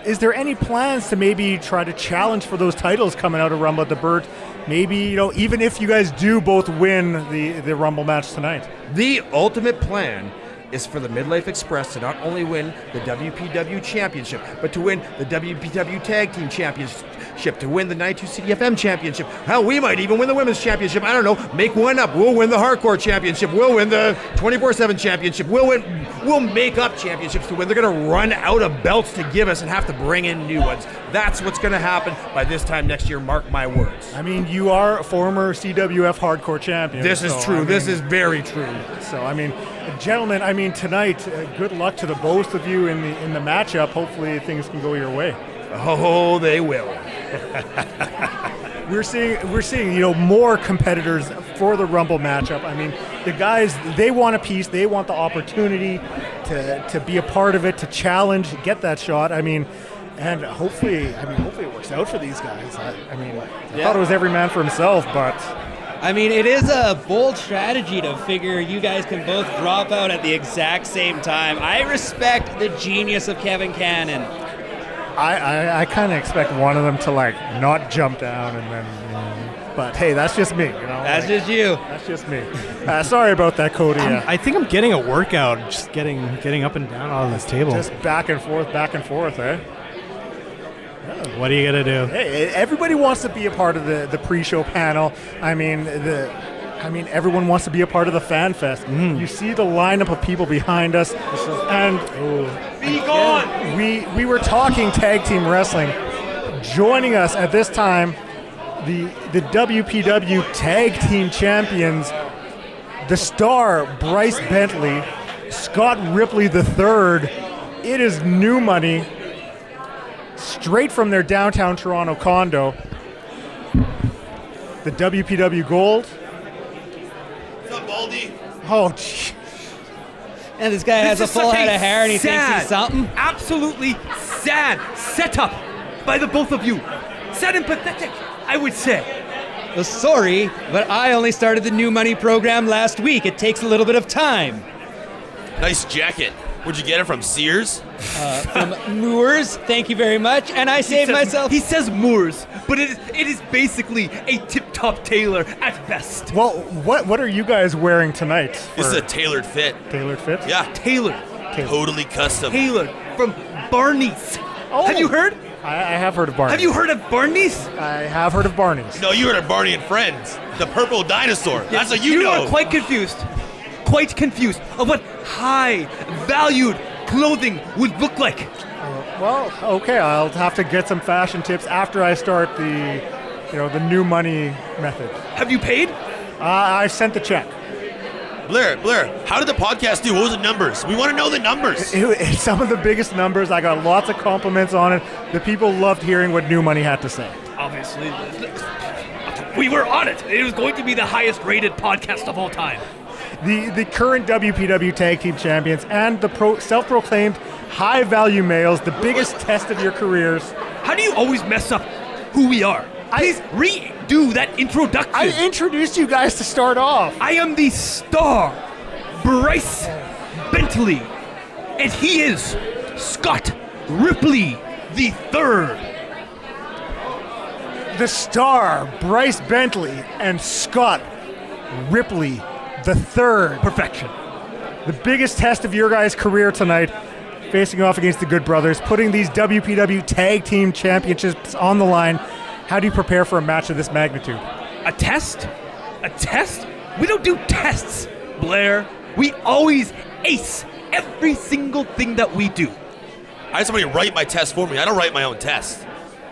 Is there any plans to maybe try to challenge for those titles coming out of Rumble at the Burt? Maybe, even if you guys do both win the Rumble match tonight. The ultimate plan is for the Midlife Express to not only win the WPW Championship, but to win the WPW Tag Team Championship, to win the 92 CDFM Championship. Hell, we might even win the Women's Championship. I don't know. Make one up. We'll win the Hardcore Championship. We'll win the 24/7 Championship. We'll make up championships to win. They're going to run out of belts to give us and have to bring in new ones. That's what's going to happen by this time next year. Mark my words. I mean, you are a former CWF Hardcore Champion. This is true. This is very true. So, I mean, gentlemen, tonight, good luck to the both of you in the matchup. Hopefully things can go your way. Oh, they will. We're seeing more competitors for the Rumble matchup. I mean, the guys, they want a piece. They want the opportunity to be a part of it, to challenge, get that shot. I mean, And hopefully it works out for these guys. I thought it was every man for himself, but I mean, it is a bold strategy to figure you guys can both drop out at the exact same time. I respect the genius of Kevin Cannon. I kind of expect one of them to not jump down and then. But hey, that's just me. That's just you. That's just me. Sorry about that, Cody. I think I'm getting a workout, just getting up and down on this table. Just back and forth, eh? What are you gonna do? Hey, everybody wants to be a part of the pre-show panel. I mean, everyone wants to be a part of the fan fest. You see the lineup of people behind us, and be gone. We were talking tag team wrestling. Joining us at this time, the WPW Tag Team Champions, the Star Bryce Bentley, Scott Ripley III. It is new money. Straight from their downtown Toronto condo. The WPW Gold. What's up, Baldy? Oh, gee. And this guy has a full head of hair and he thinks he's something. Absolutely sad setup by the both of you. Sad and pathetic, I would say. Well, sorry, but I only started the new money program last week. It takes a little bit of time. Nice jacket. Where'd you get it from, Sears? From Moores, thank you very much. And I saved myself. He says Moores, but it is basically a tip-top tailor at best. Well, what are you guys wearing tonight? This is a tailored fit. Tailored fit? Yeah. Tailored. Totally custom. Tailored from Barney's. Oh. Have you heard? I have heard of Barney's. Have you heard of Barney's? I have heard of Barney's. No, you heard of Barney and Friends. The purple dinosaur. That's what you know. You are quite confused of what high-valued clothing would look like. Well, okay, I'll have to get some fashion tips after I start the new money method. Have you paid? I sent the check. Blair, how did the podcast do? What was the numbers? We want to know the numbers. It's some of the biggest numbers. I got lots of compliments on it. The people loved hearing what New Money had to say. Obviously, we were on it. It was going to be the highest-rated podcast of all time. The current WPW Tag Team Champions and the self-proclaimed high-value males, the biggest test of your careers. How do you always mess up who we are? Please redo that introduction. I introduced you guys to start off. I am the Star, Bryce Bentley, and he is Scott Ripley III. The Star, Bryce Bentley, and Scott Ripley III. Perfection. The biggest test of your guys' career tonight, facing off against the Good Brothers, putting these WPW Tag Team Championships on the line. How do you prepare for a match of this magnitude? A test? A test? We don't do tests, Blair. We always ace every single thing that we do. I had somebody write my test for me. I don't write my own test.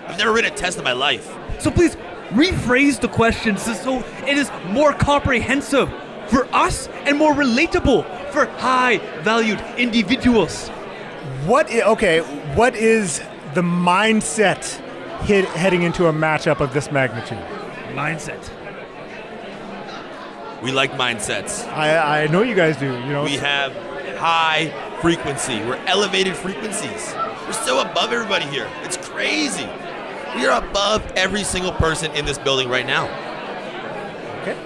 I've never written a test in my life. So please rephrase the question so it is more comprehensive for us and more relatable for high-valued individuals. What is the mindset heading into a matchup of this magnitude? Mindset. We like mindsets. I know you guys do. We have high frequency. We're elevated frequencies. We're so above everybody here. It's crazy. We are above every single person in this building right now. Okay.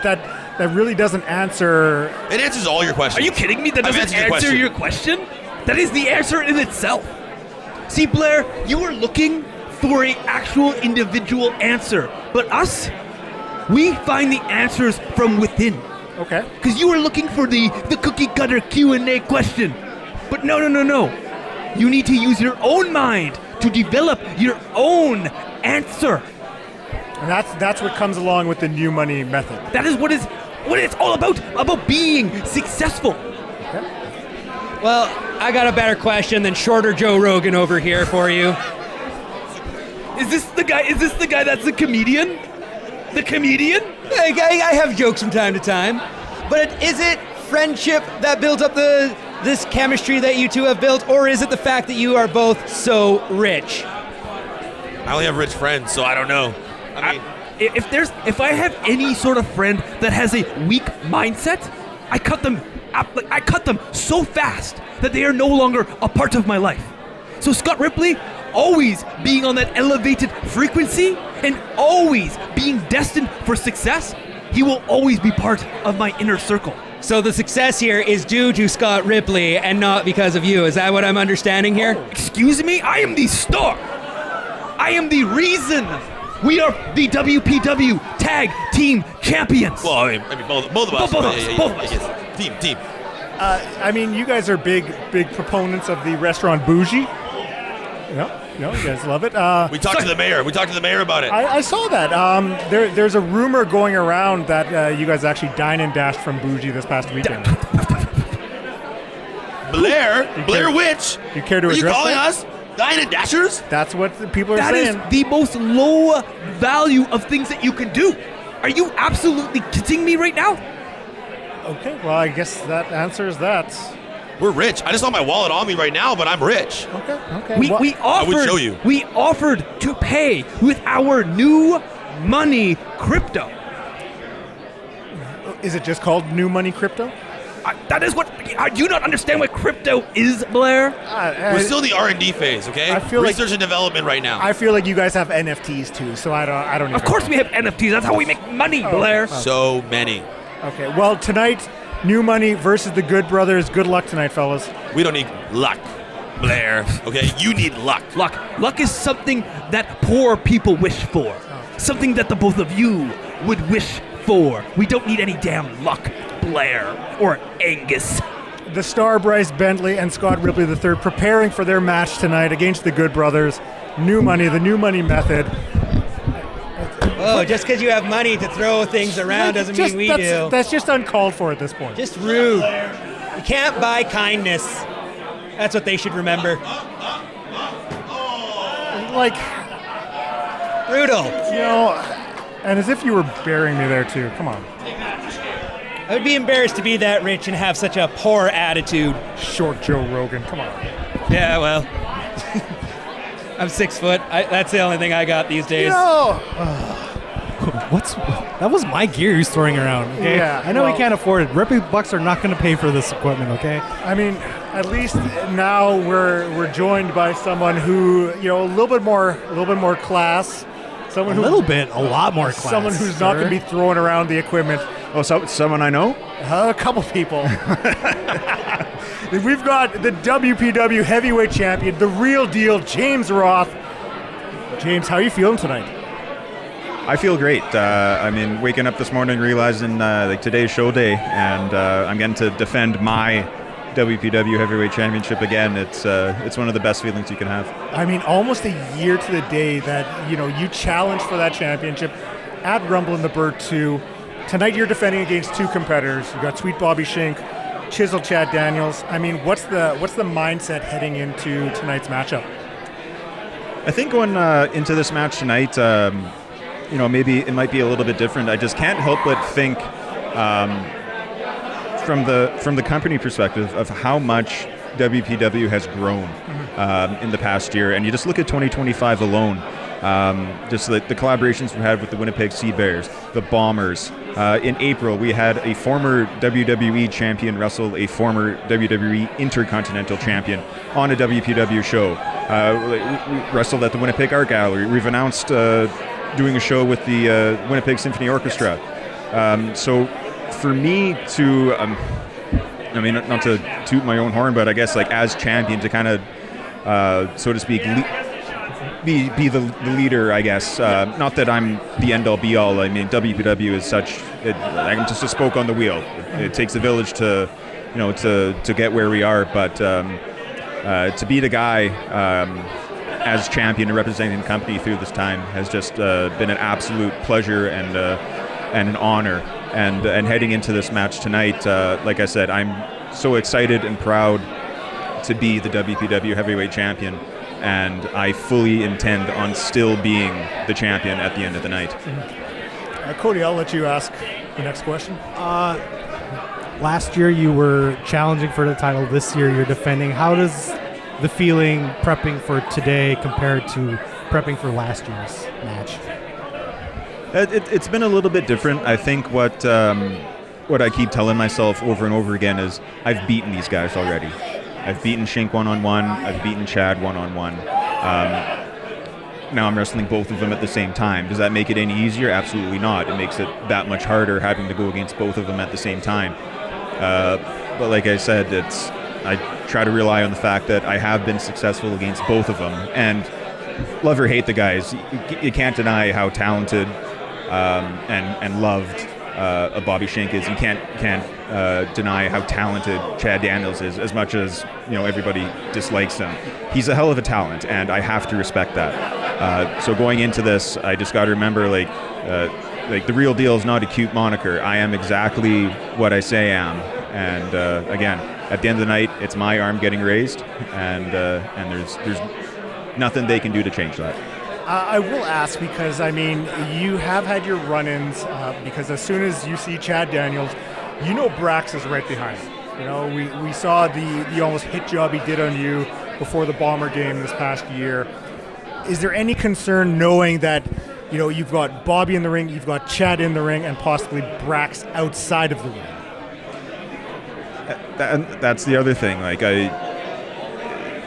That really doesn't answer. It answers all your questions. Are you kidding me? That doesn't answer your question? That is the answer in itself. See, Blair, you were looking for an actual individual answer, but us, we find the answers from within. Okay. Because you were looking for the cookie cutter Q&A question, but no. You need to use your own mind to develop your own answer. And that's what comes along with the new money method. That is what it's all about being successful. Okay. Well, I got a better question than Shorter Joe Rogan over here for you. Is this the guy that's the comedian? The comedian? I have jokes from time to time. But is it friendship that builds up this chemistry that you two have built, or is it the fact that you are both so rich? I only have rich friends, so I don't know. I mean, if I have any sort of friend that has a weak mindset, I cut them so fast that they are no longer a part of my life. So Scott Ripley, always being on that elevated frequency and always being destined for success, he will always be part of my inner circle. So the success here is due to Scott Ripley and not because of you. Is that what I'm understanding here? Oh, excuse me? I am the star. I am the reason we are the WPW Tag Team Champions. Well, I mean both of us. Both of us. Yes. Team. I mean, you guys are big proponents of the restaurant Bougie. No, you guys love it. We talked to the mayor. We talked to the mayor about it. I saw that. There's a rumor going around that you guys actually dine and dashed from Bougie this past weekend. Blair Witch. You care to Are you address calling that? us dine and dashers? That's what the people are That saying. is the most low value of things that you can do. Are you absolutely kidding me right now? Okay, well, I guess that answers that. We're rich. I just have my wallet on me right now, but I'm rich. Okay. We offered, I would show you. We offered to pay with our new money crypto. Is it just called New Money Crypto? That is what. Do you not understand what crypto is, Blair? We're still in the R&D phase, okay? I feel Research and development right now. I feel like you guys have NFTs too, so I don't. Even Of course we have NFTs. That's how we make money, Blair. So many. Okay, well, tonight, New Money versus the Good Brothers. Good luck tonight, fellas. We don't need luck, Blair. Okay, you need luck. Luck is something that poor people wish for. Something that the both of you would wish for. We don't need any damn luck, Blair or Angus. The Star Bryce Bentley and Scott Ripley III preparing for their match tonight against the Good Brothers. New Money, the New Money method. Oh, just because you have money to throw things around doesn't mean we do. That's just uncalled for at this point. Just rude. You can't buy kindness. That's what they should remember. Like, brutal. You know, and as if you were burying me there too. Come on. I would be embarrassed to be that rich and have such a poor attitude. Short Joe Rogan, come on. Yeah, well, I'm 6 foot. That's the only thing I got these days. That was my gear he's throwing around. Okay? Yeah, I know well- he can't afford it. Ripley Bucks are not going to pay for this equipment. Okay. I mean, at least now we're joined by someone who, a little bit more class. Someone A lot more class. Someone who's not going to be throwing around the equipment. Oh, so someone I know? A couple people. We've got the WPW Heavyweight Champion, the real deal, James Roth. James, how are you feeling tonight? I feel great. Waking up this morning realizing today's show day, and I'm getting to defend my WPW Heavyweight Championship again. It's one of the best feelings you can have. I mean, almost a year to the day that you challenged for that championship at Rumble in the Burt 2. Tonight you're defending against two competitors. You got Sweet Bobby Schink, Chisel Chad Daniels. I mean, what's the mindset heading into tonight's matchup? I think going into this match tonight, maybe it might be a little bit different. I just can't help but think from the company perspective of how much WPW has grown in the past year. And you just look at 2025 alone, just the collaborations we had with the Winnipeg Sea Bears, the Bombers. In April, we had a former WWE champion wrestle a former WWE Intercontinental champion on a WPW show. We wrestled at the Winnipeg Art Gallery. We've announced doing a show with the Winnipeg Symphony Orchestra. So for me to, not to toot my own horn, but I guess as champion to kind of, so to speak, be the leader, I guess. Not that I'm the end all be all. I mean, WPW is such. I'm just a spoke on the wheel. It takes a village to, to get where we are. But to be the guy as champion and representing the company through this time has just been an absolute pleasure and an honor. And heading into this match tonight, like I said, I'm so excited and proud to be the WPW Heavyweight Champion. And I fully intend on still being the champion at the end of the night. Cody, I'll let you ask the next question. Last year you were challenging for the title. This year you're defending. How does the feeling prepping for today compared to prepping for last year's match? It's been a little bit different. I think what I keep telling myself over and over again is I've beaten these guys already. I've beaten Schink one-on-one. I've beaten Chad one-on-one. Now I'm wrestling both of them at the same time. Does that make it any easier? Absolutely not. It makes it that much harder having to go against both of them at the same time. But like I said, I try to rely on the fact that I have been successful against both of them. And love or hate the guys, you can't deny how talented and loved Bobby Schink is. You can't deny how talented Chad Daniels is, as much as everybody dislikes him. He's a hell of a talent, and I have to respect that. So going into this, I just got to remember, like the real deal is not a cute moniker. I am exactly what I say I am, and again, at the end of the night, it's my arm getting raised, and there's nothing they can do to change that. I will ask, because you have had your run-ins, because as soon as you see Chad Daniels, Brax is right behind him. We saw the almost hit job he did on you before the Bomber game this past year. Is there any concern knowing that you've got Bobby in the ring, you've got Chad in the ring, and possibly Brax outside of the ring? That's the other thing.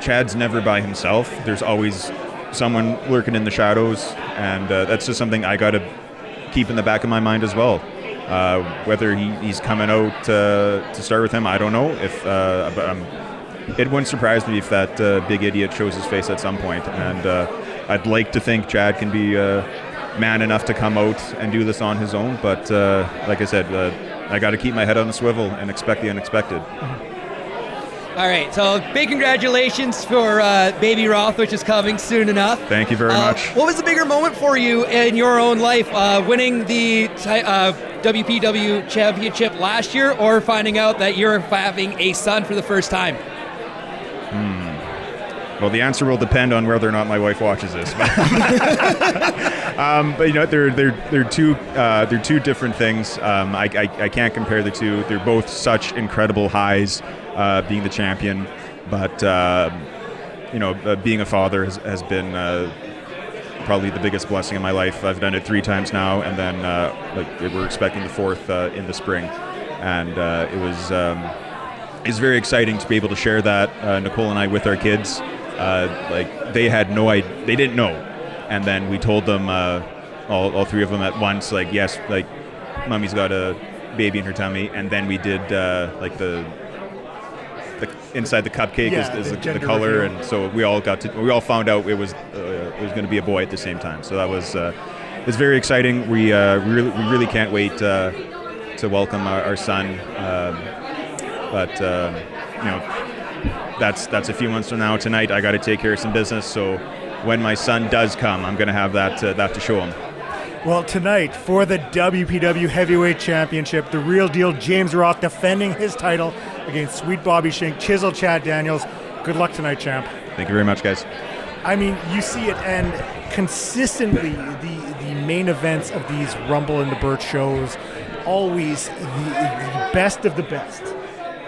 Chad's never by himself. There's always someone lurking in the shadows, and that's just something I got to keep in the back of my mind as well. Whether he's coming out to start with him, I don't know. But it wouldn't surprise me if that big idiot shows his face at some point, and I'd like to think Chad can be man enough to come out and do this on his own, but like I said, I got to keep my head on a swivel and expect the unexpected. All right, so big congratulations for baby Roth, which is coming soon enough. Thank you very much. What was the bigger moment for you in your own life, winning the WPW Championship last year, or finding out that you're having a son for the first time? Well, the answer will depend on whether or not my wife watches this. But they're two different things. I can't compare the two. They're both such incredible highs, being the champion. But being a father has been probably the biggest blessing in my life. I've done it 3 times now, and then we're expecting the 4th in the spring, and it was very exciting to be able to share that, Nicole and I, with our kids. They had no idea, they didn't know, and then we told them, all 3 of them at once, yes, mommy's got a baby in her tummy, and then we did the inside the cupcake is the color reveal. And so we all found out it was going to be a boy at the same time. So that was it's very exciting. We really can't wait to welcome our son. But that's a few months from now. Tonight I got to take care of some business. So when my son does come, I'm going to have that to show him. Well, tonight for the WPW Heavyweight Championship, the real deal, James Roth defending his title against Sweet Bobby Schink, Chisel Chad Daniels. Good luck tonight, champ. Thank you very much, guys. You see it, and consistently the main events of these Rumble and the Burt shows, always the best of the best.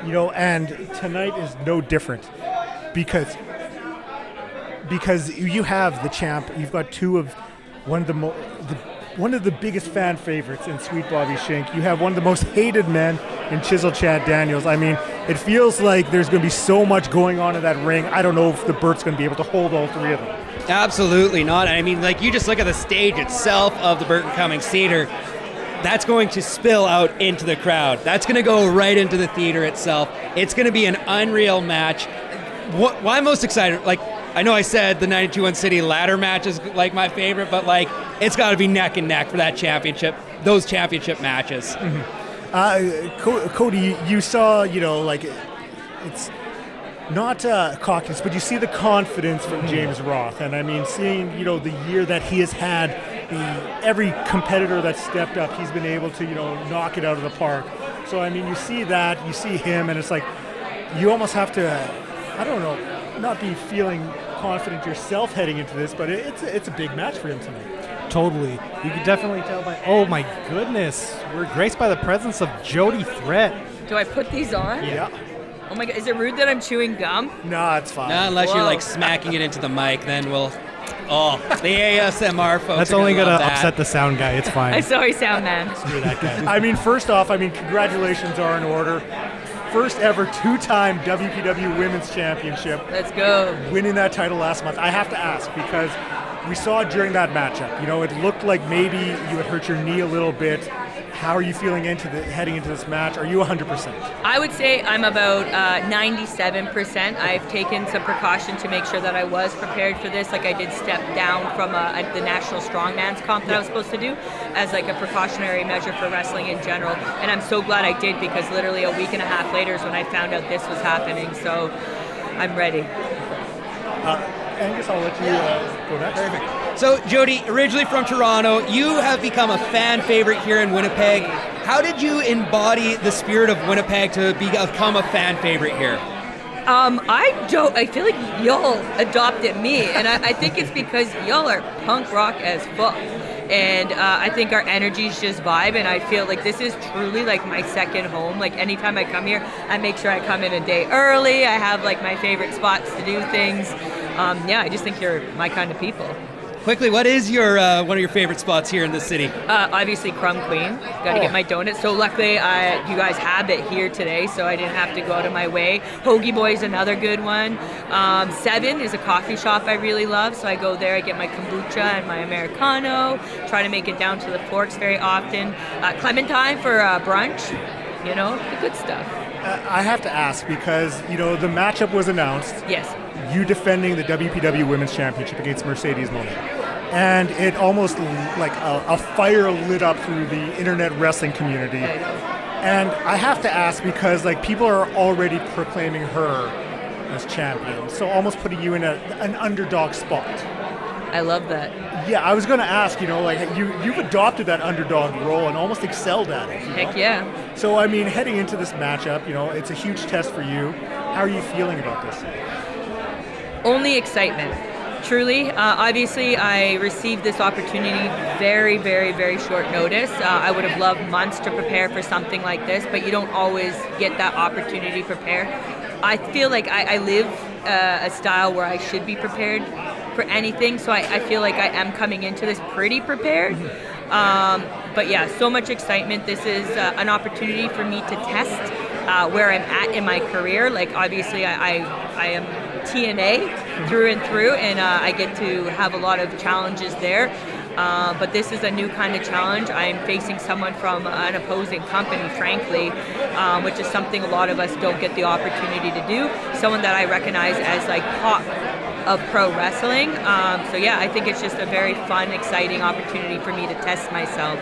And tonight is no different because you have the champ. You've got one of the biggest fan favorites in Sweet Bobby Schink. You have one of the most hated men in Chisel Chad Daniels. It feels like there's going to be so much going on in that ring. I don't know if the Burt's going to be able to hold all 3 of them. Absolutely not. You just look at the stage itself of the Burton Cummings Theater. That's going to spill out into the crowd. That's going to go right into the theater itself. It's going to be an unreal match. Why I'm most excited, I know I said the 92-1 City ladder match is my favorite, but it's got to be neck and neck for that championship, those championship matches. Mm-hmm. Cody, you saw, it's not cockiness, but you see the confidence from James Roth, and seeing the year that he has had, every competitor that stepped up, he's been able to knock it out of the park. So you see that, you see him, and it's you almost have to, not be feeling confident yourself heading into this, but it's a big match for him tonight. Totally. You can definitely tell by, oh my goodness, we're graced by the presence of Jody Threat. Do I put these on? Yeah. Oh my God, is it rude that I'm chewing gum? No, it's fine. No, unless you're smacking it into the mic, then we'll... Oh, the ASMR folks. That's only going to upset the sound guy. It's fine. I'm sorry, sound man. Screw that guy. First off, congratulations are in order. first ever 2-time WPW Women's Championship. Let's go. Winning that title last month. I have to ask because we saw during that matchup, it looked like maybe you had hurt your knee a little bit. How are you feeling heading into this match? Are you 100%? I would say I'm about 97%. I've taken some precaution to make sure that I was prepared for this. Like I did step down from the National Strongman's comp that I was supposed to do as like a precautionary measure for wrestling in general. And I'm so glad I did because literally a week and a half later is when I found out this was happening. So I'm ready. Angus, I'll let you go next. Perfect. So, Jody, originally from Toronto, you have become a fan favorite here in Winnipeg. How did you embody the spirit of Winnipeg to become a fan favorite here? I feel like y'all adopted me, and I think it's because y'all are punk rock as fuck. And I think our energies just vibe, and I feel like this is truly like my second home. Like anytime I come here, I make sure I come in a day early. I have like my favorite spots to do things. I just think you're my kind of people. Quickly, what is your one of your favorite spots here in the city? Obviously, Crumb Queen. Got to get my donuts. So luckily, you guys have it here today, so I didn't have to go out of my way. Hoagie Boy's another good one. Seven is a coffee shop I really love, so I go there. I get my kombucha and my Americano. Try to make it down to the Forks very often. Clementine for brunch. The good stuff. I have to ask because the matchup was announced. Yes. You defending the WPW Women's Championship against Mercedes Monet. And it almost like a fire lit up through the internet wrestling community. And I have to ask because people are already proclaiming her as champion. So almost putting you in an underdog spot. I love that. Yeah, I was going to ask, you've adopted that underdog role and almost excelled at it. Heck yeah. So, heading into this matchup, it's a huge test for you. How are you feeling about this? Only excitement. Truly. Obviously, I received this opportunity very, very, very short notice. I would have loved months to prepare for something like this, but you don't always get that opportunity to prepare. I feel like I live a style where I should be prepared for anything, so I feel like I am coming into this pretty prepared. But yeah, so much excitement. This is an opportunity for me to test where I'm at in my career. Like obviously I am TNA through and through, and I get to have a lot of challenges there. But this is a new kind of challenge. I'm facing someone from an opposing company, frankly, which is something a lot of us don't get the opportunity to do. Someone that I recognize as like top of pro wrestling. I think it's just a very fun, exciting opportunity for me to test myself.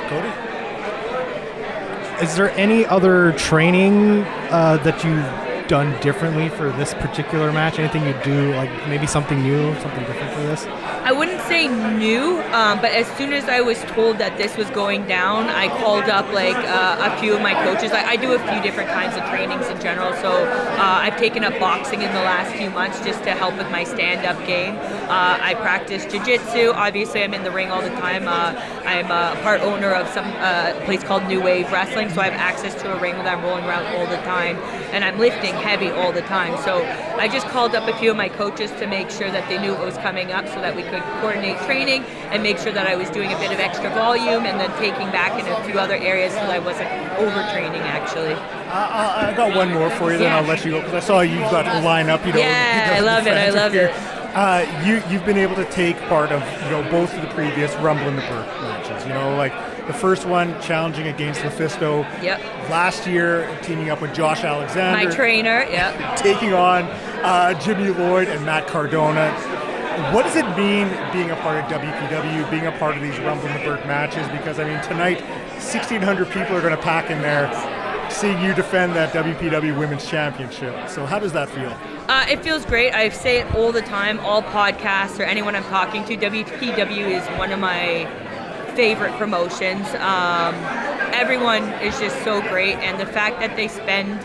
Cody? Is there any other training that you've done differently for this particular match? Anything you do, like maybe something new, something different for this? I wouldn't say new, but as soon as I was told that this was going down, I called up a few of my coaches. I do a few different kinds of trainings in general, so I've taken up boxing in the last few months just to help with my stand-up game. I practice jiu-jitsu. Obviously, I'm in the ring all the time. I'm a part owner of some place called New Wave Wrestling, so I have access to a ring that I'm rolling around all the time, and I'm lifting heavy all the time. So I just called up a few of my coaches to make sure that they knew what was coming up so that we could coordinate training and make sure that I was doing a bit of extra volume and then taking back in a few other areas so that I wasn't overtraining actually. I got one more for you, then I'll let you go because I saw you got to line up. I love it. You've been able to take part of both of the previous Rumble and the Burt matches. The first one challenging against Mephisto. Yep. Last year teaming up with Josh Alexander. My trainer. Yep. Taking on Jimmy Lloyd and Matt Cardona. What does it mean being a part of WPW, being a part of these Rumble and the Burt matches? Because tonight 1,600 people are going to pack in there, seeing you defend that WPW Women's Championship. So how does that feel? It feels great. I say it all the time, all podcasts or anyone I'm talking to. WPW is one of my favorite promotions. Everyone is just so great, and the fact that they spend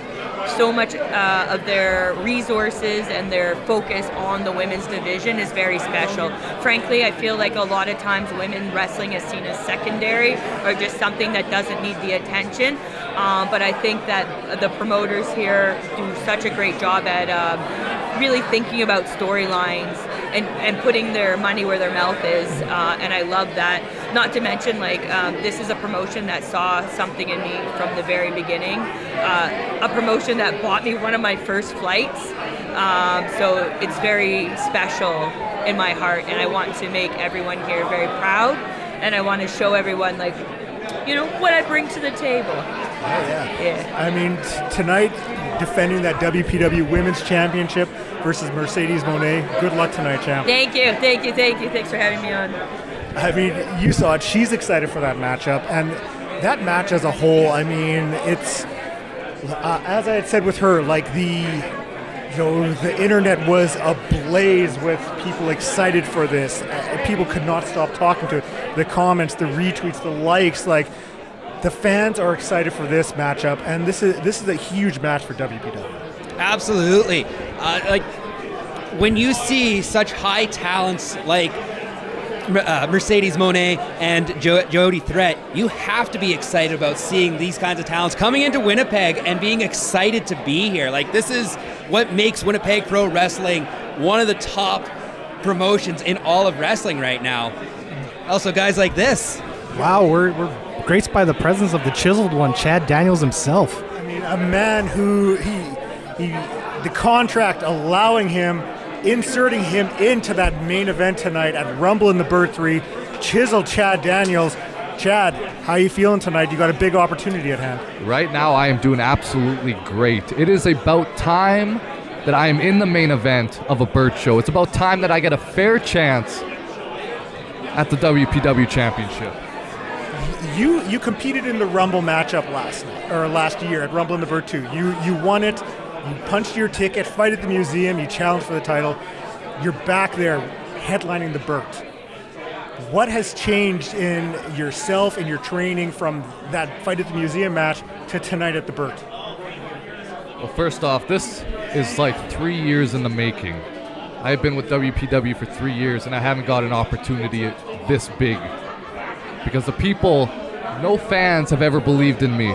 so much of their resources and their focus on the women's division is very special. Frankly, I feel like a lot of times women wrestling is seen as secondary or just something that doesn't need the attention. But I think that the promoters here do such a great job at really thinking about storylines and putting their money where their mouth is, and I love that. Not to mention, like, this is a promotion that saw something in me from the very beginning. A promotion that bought me one of my first flights. So it's very special in my heart, and I want to make everyone here very proud, and I want to show everyone, like, you know, what I bring to the table. Yeah. I mean, tonight, defending that WPW Women's Championship versus Mercedes Moné. Good luck tonight, champ. Thank you. Thanks for having me on. I mean, you saw it. She's excited for that matchup, and that match as a whole, I mean, it's as I had said with her, like the internet was ablaze with people excited for this. People could not stop talking to it. The comments, the retweets, the likes, like the fans are excited for this matchup, and this is a huge match for WPW. Absolutely. Like when you see such high talents like Mercedes Moné and Jody Threat, you have to be excited about seeing these kinds of talents coming into Winnipeg and being excited to be here. Like, this is what makes Winnipeg Pro Wrestling one of the top promotions in all of wrestling right now. Also, guys like this. Wow, we're graced by the presence of the chiseled one, Chad Daniels himself. I mean, a man who the contract allowing him, inserting him into that main event tonight at Rumble in the Burt 3, chiseled Chad Daniels. Chad, how are you feeling tonight? You got a big opportunity at hand. Right now, I am doing absolutely great. It is about time that I am in the main event of a Burt show. It's about time that I get a fair chance at the WPW Championship. You competed in the Rumble matchup last year at Rumble in the Burt 2. You won it. You punched your ticket, fight at the museum, you challenged for the title. You're back there headlining the Burt. What has changed in yourself and your training from that fight at the museum match to tonight at the Burt? Well, first off, this is like 3 years in the making. I have been with WPW for 3 years, and I haven't got an opportunity this big. Because the people, no fans have ever believed in me.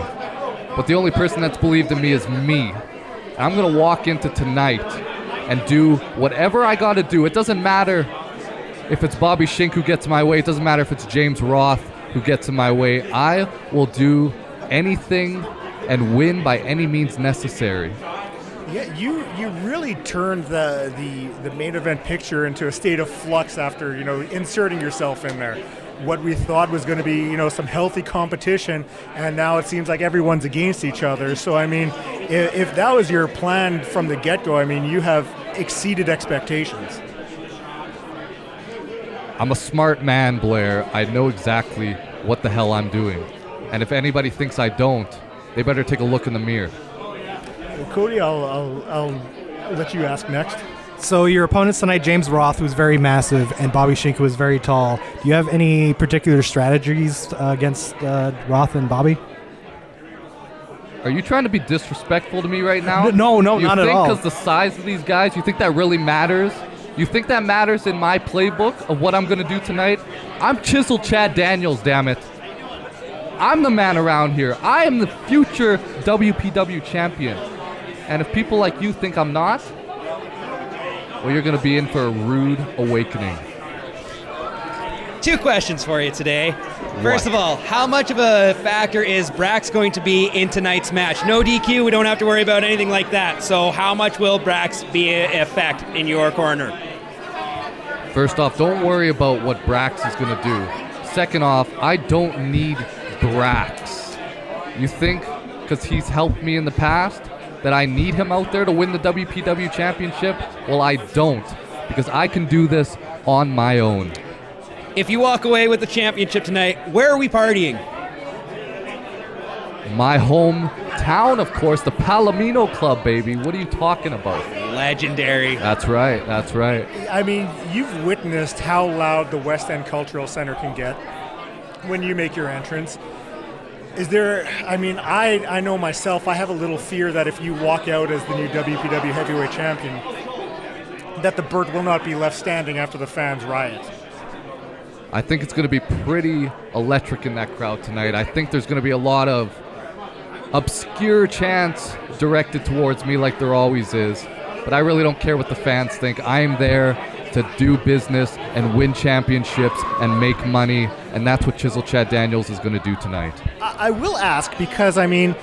But the only person that's believed in me is me. I'm going to walk into tonight and do whatever I got to do. It doesn't matter if it's Bobby Schink who gets in my way. It doesn't matter if it's James Roth who gets in my way. I will do anything and win by any means necessary. Yeah, you really turned the main event picture into a state of flux after, inserting yourself in there. What we thought was going to be, some healthy competition, and now it seems like everyone's against each other. So, I mean, if that was your plan from the get-go, I mean, you have exceeded expectations. I'm a smart man, Blair. I know exactly what the hell I'm doing. And if anybody thinks I don't, they better take a look in the mirror. Well, Cody, I'll let you ask next. So your opponents tonight, James Roth, who's very massive, and Bobby Schink, who is very tall. Do you have any particular strategies against Roth and Bobby? Are you trying to be disrespectful to me right now? No, not at all. You think because the size of these guys, you think that really matters? You think that matters in my playbook of what I'm going to do tonight? I'm chiseled Chad Daniels, damn it. I'm the man around here. I am the future WPW champion. And if people like you think I'm not, well, you're going to be in for a rude awakening. 2 questions for you today. First of all, how much of a factor is Brax going to be in tonight's match? No DQ, we don't have to worry about anything like that. So how much will Brax be an effect in your corner? First off, don't worry about what Brax is going to do. Second off, I don't need Brax. You think because he's helped me in the past that I need him out there to win the WPW Championship? Well, I don't, because I can do this on my own. If you walk away with the championship tonight, where are we partying? My hometown, of course, the Palomino Club, baby. What are you talking about? Legendary. That's right. I mean, you've witnessed how loud the West End Cultural Center can get when you make your entrance. Is there, I know myself, I have a little fear that if you walk out as the new WPW Heavyweight Champion, that the Burt will not be left standing after the fans riot. I think it's going to be pretty electric in that crowd tonight. I think there's going to be a lot of obscure chants directed towards me like there always is. But I really don't care what the fans think. I am there to do business and win championships and make money, and that's what Chisel Chad Daniels is going to do tonight. I will ask because, I mean,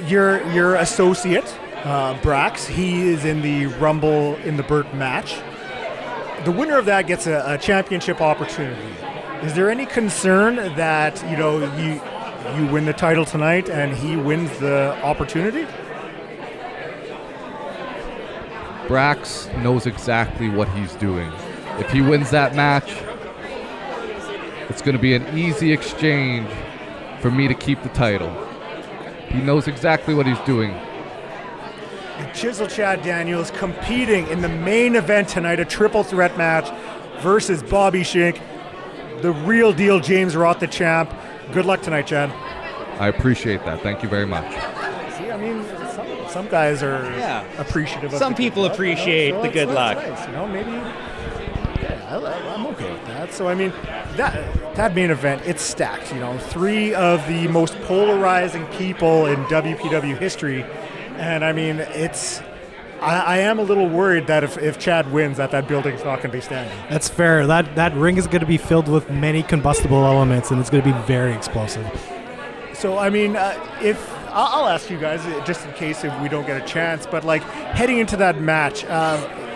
your associate, Brax, he is in the Rumble in the Burt match. The winner of that gets a championship opportunity. Is there any concern that, you know, you win the title tonight and he wins the opportunity? Brax knows exactly what he's doing. If he wins that match, it's going to be an easy exchange for me to keep the title. He knows exactly what he's doing. And Chisel Chad Daniels competing in the main event tonight, a triple threat match versus Bobby Schink, the real deal James Roth, the champ. Good luck tonight, Chad. I appreciate that. Thank you very much. See, I mean, some guys are appreciative of Some the people good luck, appreciate you know, so the good luck. Nice, you know, maybe I'm okay with that. So, I mean, that main event, it's stacked. You know, 3 of the most polarizing people in WPW history. And, I mean, I am a little worried that if Chad wins, that building's not going to be standing. That's fair. That ring is going to be filled with many combustible elements, and it's going to be very explosive. So, I mean, I'll ask you guys, just in case if we don't get a chance, but, like, heading into that match,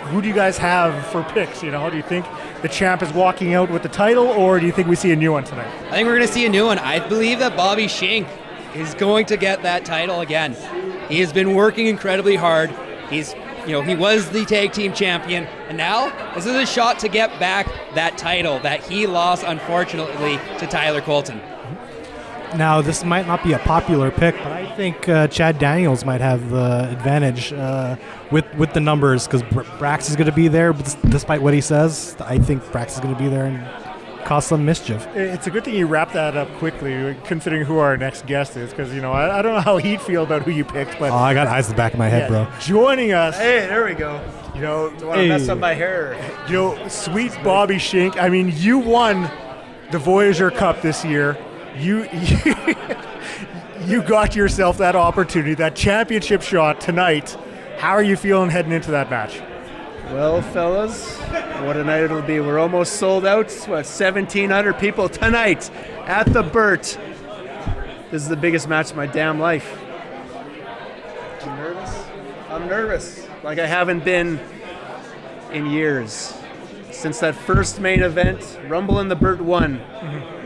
who do you guys have for picks? You know, do you think the champ is walking out with the title, or do you think we see a new one tonight? I think we're going to see a new one. I believe that Bobby Schink is going to get that title again. He has been working incredibly hard. He was the tag team champion, and now this is a shot to get back that title that he lost, unfortunately, to Tyler Colton. Now, this might not be a popular pick, but I think Chad Daniels might have the advantage with the numbers, because Brax is going to be there, but despite what he says, I think Brax is going to be there and cause some mischief. It's a good thing you wrap that up quickly, considering who our next guest is, because, you know, I don't know how he'd feel about who you picked, but... Oh, I got eyes in the back of my head, bro. Joining us... Hey, there we go. You know... Do you want to mess up my hair? You know, sweet Bobby Schink, I mean, you won the Voyager Cup this year. You got yourself that opportunity, that championship shot tonight. How are you feeling heading into that match? Well, fellas, what a night it'll be. We're almost sold out. 1,700 people tonight at the Burt. This is the biggest match of my damn life. You nervous? I'm nervous, like I haven't been in years. Since that first main event, Rumble in the Burt 1,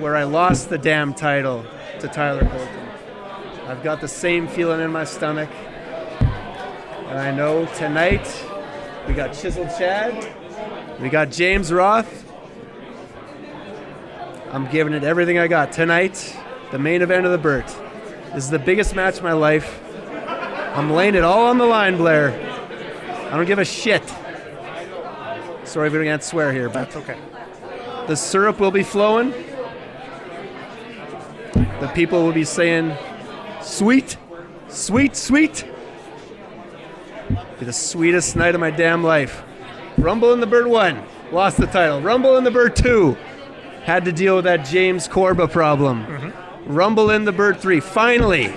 where I lost the damn title to Tyler Colton. I've got the same feeling in my stomach. And I know tonight we got Chisel Chad, we got James Roth. I'm giving it everything I got. Tonight, the main event of the Burt. This is the biggest match of my life. I'm laying it all on the line, Blair. I don't give a shit. Sorry if we can't swear here, but that's okay. The syrup will be flowing. The people will be saying, sweet, sweet, sweet. Be the sweetest night of my damn life. Rumble in the Burt 1, lost the title. Rumble in the Burt 2, had to deal with that James Korba problem. Rumble in the Burt 3, finally,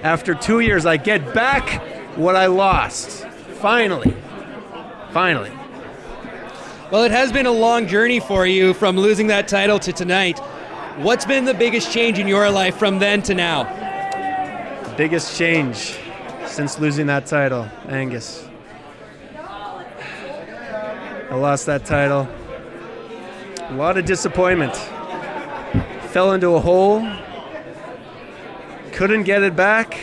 after 2 years, I get back what I lost. Finally. Well, it has been a long journey for you from losing that title to tonight. What's been the biggest change in your life from then to now? The biggest change since losing that title, Angus. I lost that title. A lot of disappointment. Fell into a hole. Couldn't get it back.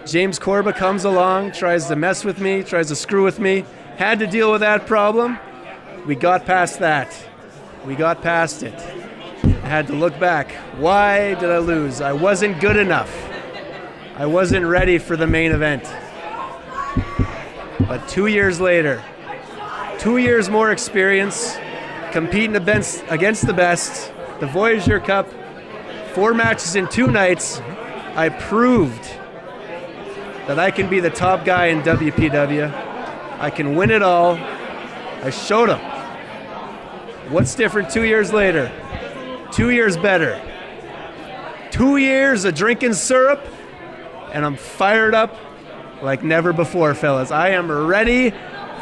James Korba comes along, tries to mess with me, tries to screw with me. Had to deal with that problem. We got past that. We got past it. I had to look back. Why did I lose? I wasn't good enough. I wasn't ready for the main event. But 2 years later, 2 years more experience, competing against the best, the Voyager Cup, 4 matches in 2 nights, I proved that I can be the top guy in WPW. I can win it all. I showed them. What's different 2 years later? 2 years better. 2 years of drinking syrup, and I'm fired up like never before, fellas. I am ready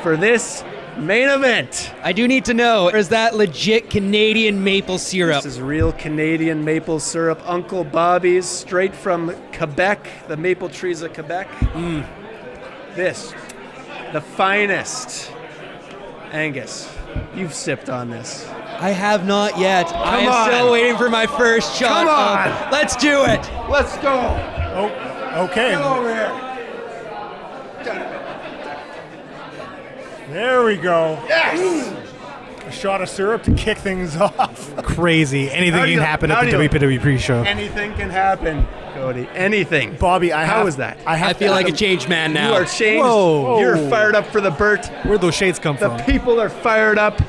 for this Main event. I do need to know, is that legit Canadian maple syrup? This is real Canadian maple syrup. Uncle Bobby's, straight from Quebec, the maple trees of Quebec. This, the finest. Angus, you've sipped on this. I have not yet. I am still waiting for my first shot. Come on. Let's do it. Let's go. Oh, okay. Get over here. There we go. Yes. A shot of syrup to kick things off. Crazy. Anything can happen at the WPW Pre-Show. Anything can happen, Cody. Anything. Bobby, How was that? I feel like a changed man now. You are changed. Whoa. You're fired up for the Burt. Where'd those shades come The from? people are fired up.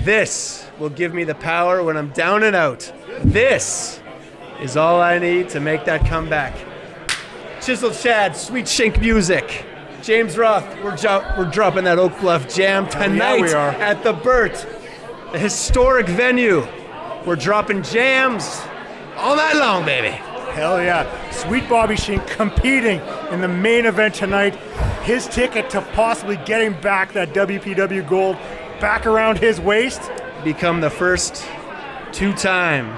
This will give me the power when I'm down and out. This is all I need to make that comeback. Chisel Chad, Sweet Schink music. James Roth, we're dropping that Oak Bluff Jam tonight we are. at the Burt, the historic venue. We're dropping jams all night long, baby. Hell yeah. Sweet Bobby Schink competing in the main event tonight. His ticket to possibly getting back that WPW gold back around his waist. Become the first two-time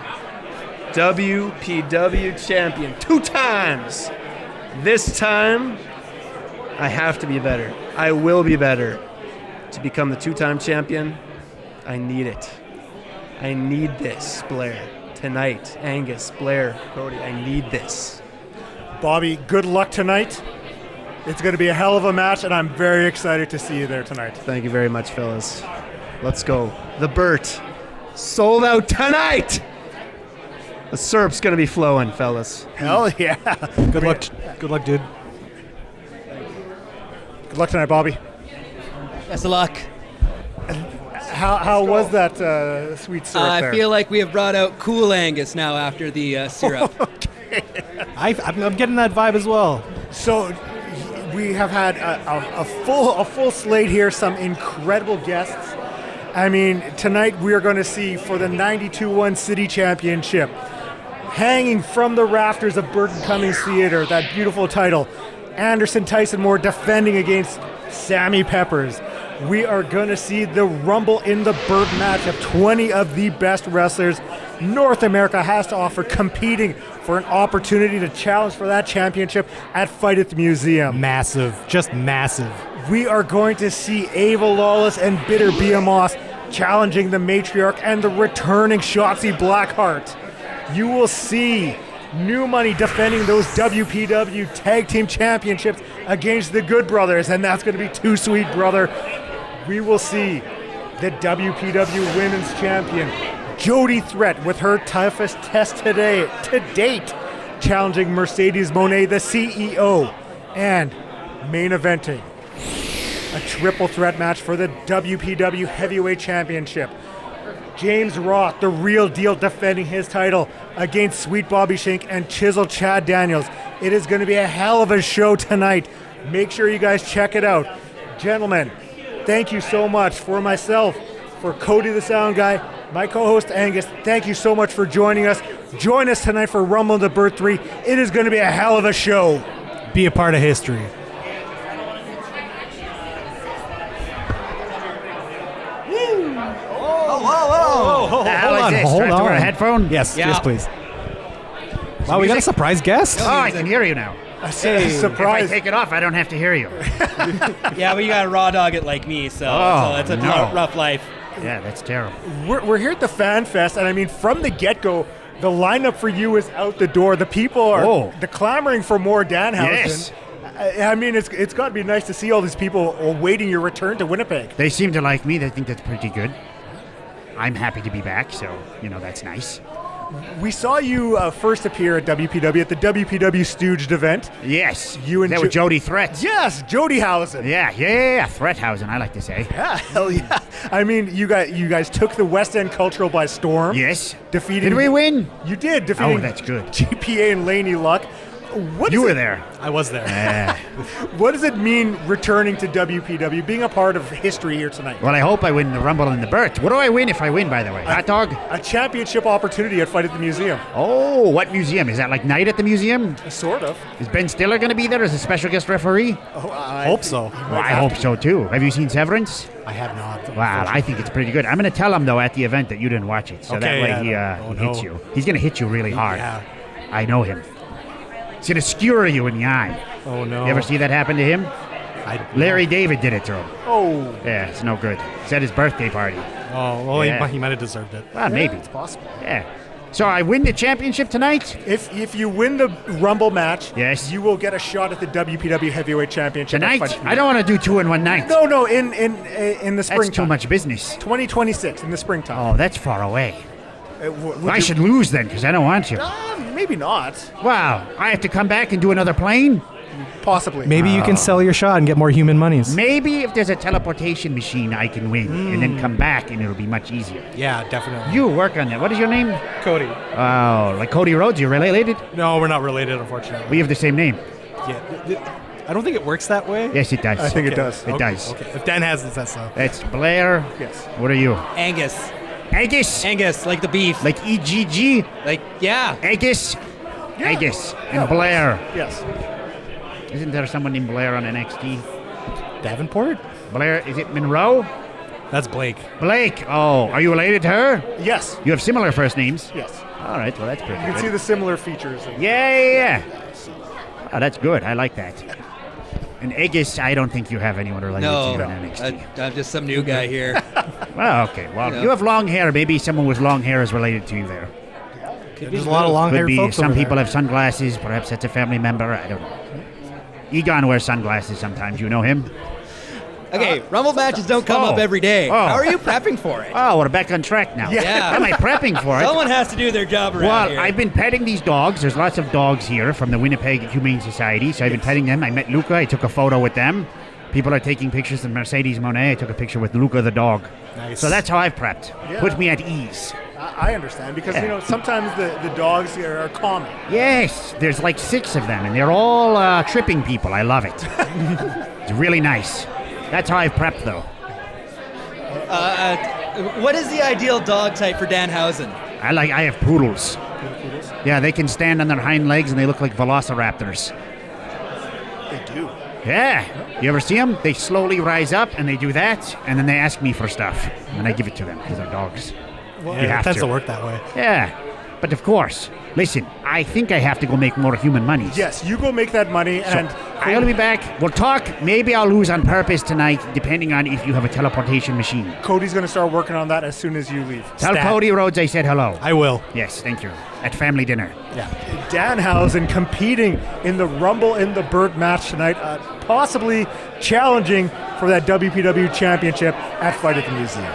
WPW champion. 2 times. This time, I have to be better. I will be better. To become the 2-time champion, I need it. I need this, Blair. Tonight, Angus, Blair, Cody, I need this. Bobby, good luck tonight. It's going to be a hell of a match, and I'm very excited to see you there tonight. Thank you very much, fellas. Let's go. The Burt, sold out tonight. The syrup's going to be flowing, fellas. Hell yeah. Good luck. Good luck, dude. Good luck tonight, Bobby. Best of luck. How was that sweet syrup there? I feel like we have brought out Cool Angus now after the syrup. I'm getting that vibe as well. So we have had a full slate here, some incredible guests. I mean, tonight we are going to see for the 92-1 City Championship, hanging from the rafters of Burton Cummings Theater, that beautiful title, Anderson Tyson Moore defending against Sammy Peppers. We are going to see the Rumble in the Burt match of 20 of the best wrestlers North America has to offer, competing for an opportunity to challenge for that championship at Fight at the Museum. Massive, just massive. We are going to see Ava Lawless and Bitter Beaa challenging the Matriarch and the returning Shotzi Blackheart. You will see New Money defending those WPW Tag Team Championships against the Good Brothers, and that's going to be Too Sweet Brother. We will see the WPW Women's Champion, Jody Threat, with her toughest test to date, challenging Mercedes Moné, the CEO, and main eventing a triple threat match for the WPW Heavyweight Championship. James Roth, the real deal, defending his title against Sweet Bobby Schink and Chisel Chad Daniels. It is going to be a hell of a show tonight. Make sure you guys check it out. Gentlemen, thank you so much. For myself, for Cody the Sound Guy, my co-host Angus, thank you so much for joining us. Join us tonight for Rumble in the Burt 3. It is going to be a hell of a show. Be a part of history. Hold on. Wear a headphone? Yes, Yeah. yes, please. Wow, we got a surprise guest. Oh, I can hear you now. Surprise. If I take it off, I don't have to hear you. Yeah, but you got to raw dog it like me, so it's a rough life. Yeah, that's terrible. We're here at the Fan Fest, and I mean, from the get-go, the lineup for you is out the door. The people are clamoring for more Danhausen. Yes. I mean, it's got to be nice to see all these people awaiting your return to Winnipeg. They seem to like me. They think that's pretty good. I'm happy to be back, so, that's nice. We saw you first appear at WPW at the WPW Stooged event. Yes. You and that was Jody Threat. Yes, Jody Hausen. Yeah. Threathausen, I like to say. Yeah, hell yeah. I mean, you guys took the West End Cultural by storm. Yes. Defeating. Did we win? You did. Defeating that's good. GPA and Laney Luck. You were there. I was there. What does it mean returning to WPW, being a part of history here tonight? Well, I hope I win the Rumble and the Burt. What do I win if I win, by the way? Hot dog? A championship opportunity at Fight at the Museum. Oh, what museum? Is that like Night at the Museum? Sort of. Is Ben Stiller going to be there as a special guest referee? Oh, I hope so. Well, I hope so, too. Have you seen Severance? I have not. Well, I think it's pretty good. I'm going to tell him, though, at the event that you didn't watch it. So that way he hits you. He's going to hit you really hard. Yeah. I know him. He's going to skewer you in the eye. Oh, no. You ever see that happen to him? Larry David did it to him. Oh. Yeah, it's no good. It's at his birthday party. Oh, well, Yeah. he might have deserved it. Well, maybe. It's possible. Yeah. So I win the championship tonight? If you win the Rumble match, yes, you will get a shot at the WPW Heavyweight Championship. Tonight? I don't want to do 2 in one night. No, in the springtime. That's too much business. 2026 in the springtime. Oh, that's far away. I should lose then, because I don't want to. Maybe not. Wow, I have to come back and do another plane? Possibly. Maybe you can sell your shot and get more human monies. Maybe if there's a teleportation machine, I can win and then come back and it'll be much easier. Yeah, definitely. You work on that. What is your name? Cody. Oh, like Cody Rhodes, you're related? No, we're not related, unfortunately. We have the same name. Yeah. I don't think it works that way. Yes, it does. I think it does. It does. Okay. If Dan has it, that's so. That's Blair. Yes. What are you? Angus. Angus? Angus, like the beef. Like EGG? Like, yeah. Angus? Yeah. Angus. And Blair. Yes. Isn't there someone named Blair on NXT? Davenport? Blair, is it Monroe? That's Blake. Blake. Oh, are you related to her? Yes. You have similar first names? Yes. All right, well, that's pretty You good. can see the similar features. Yeah. Oh, that's good. I like that. And Aegis, I don't think you have anyone related to you on NXT. I'm just some new guy here. Well, okay. Well, you have long hair. Maybe someone with long hair is related to you there. There's a lot of long-haired folks Some over people there. have sunglasses. Perhaps that's a family member. I don't know. Egon wears sunglasses sometimes. You know him? Okay, Rumble matches don't come up every day. Oh. How are you prepping for it? Oh, we're back on track now. Yeah. How am I prepping for it? Someone has to do their job around Well, here. I've been petting these dogs. There's lots of dogs here from the Winnipeg Humane Society, so I've been petting them. I met Luca. I took a photo with them. People are taking pictures of Mercedes Monet. I took a picture with Luca the dog. Nice. So that's how I've prepped. Yeah. Put me at ease. I understand because Yeah. sometimes the dogs here are common. Yes, there's like 6 of them, and they're all tripping people. I love it. It's really nice. That's how I've prepped, though. What is the ideal dog type for Danhausen? I have poodles. Yeah, they can stand on their hind legs, and they look like velociraptors. They do. Yeah. You ever see them? They slowly rise up, and they do that, and then they ask me for stuff, and I give it to them because they're dogs. Well, You it have tends to. to work that way. Yeah. But of course, listen, I think I have to go make more human monies. Yes, you go make that money, So and I'll be back. We'll talk. Maybe I'll lose on purpose tonight, depending on if you have a teleportation machine. Cody's going to start working on that as soon as you leave. Tell Cody Rhodes I said hello. I will. Yes, thank you. At family dinner. Yeah. Danhausen competing in the Rumble in the Burt match tonight, possibly challenging for that WPW Championship at Fight at the Museum.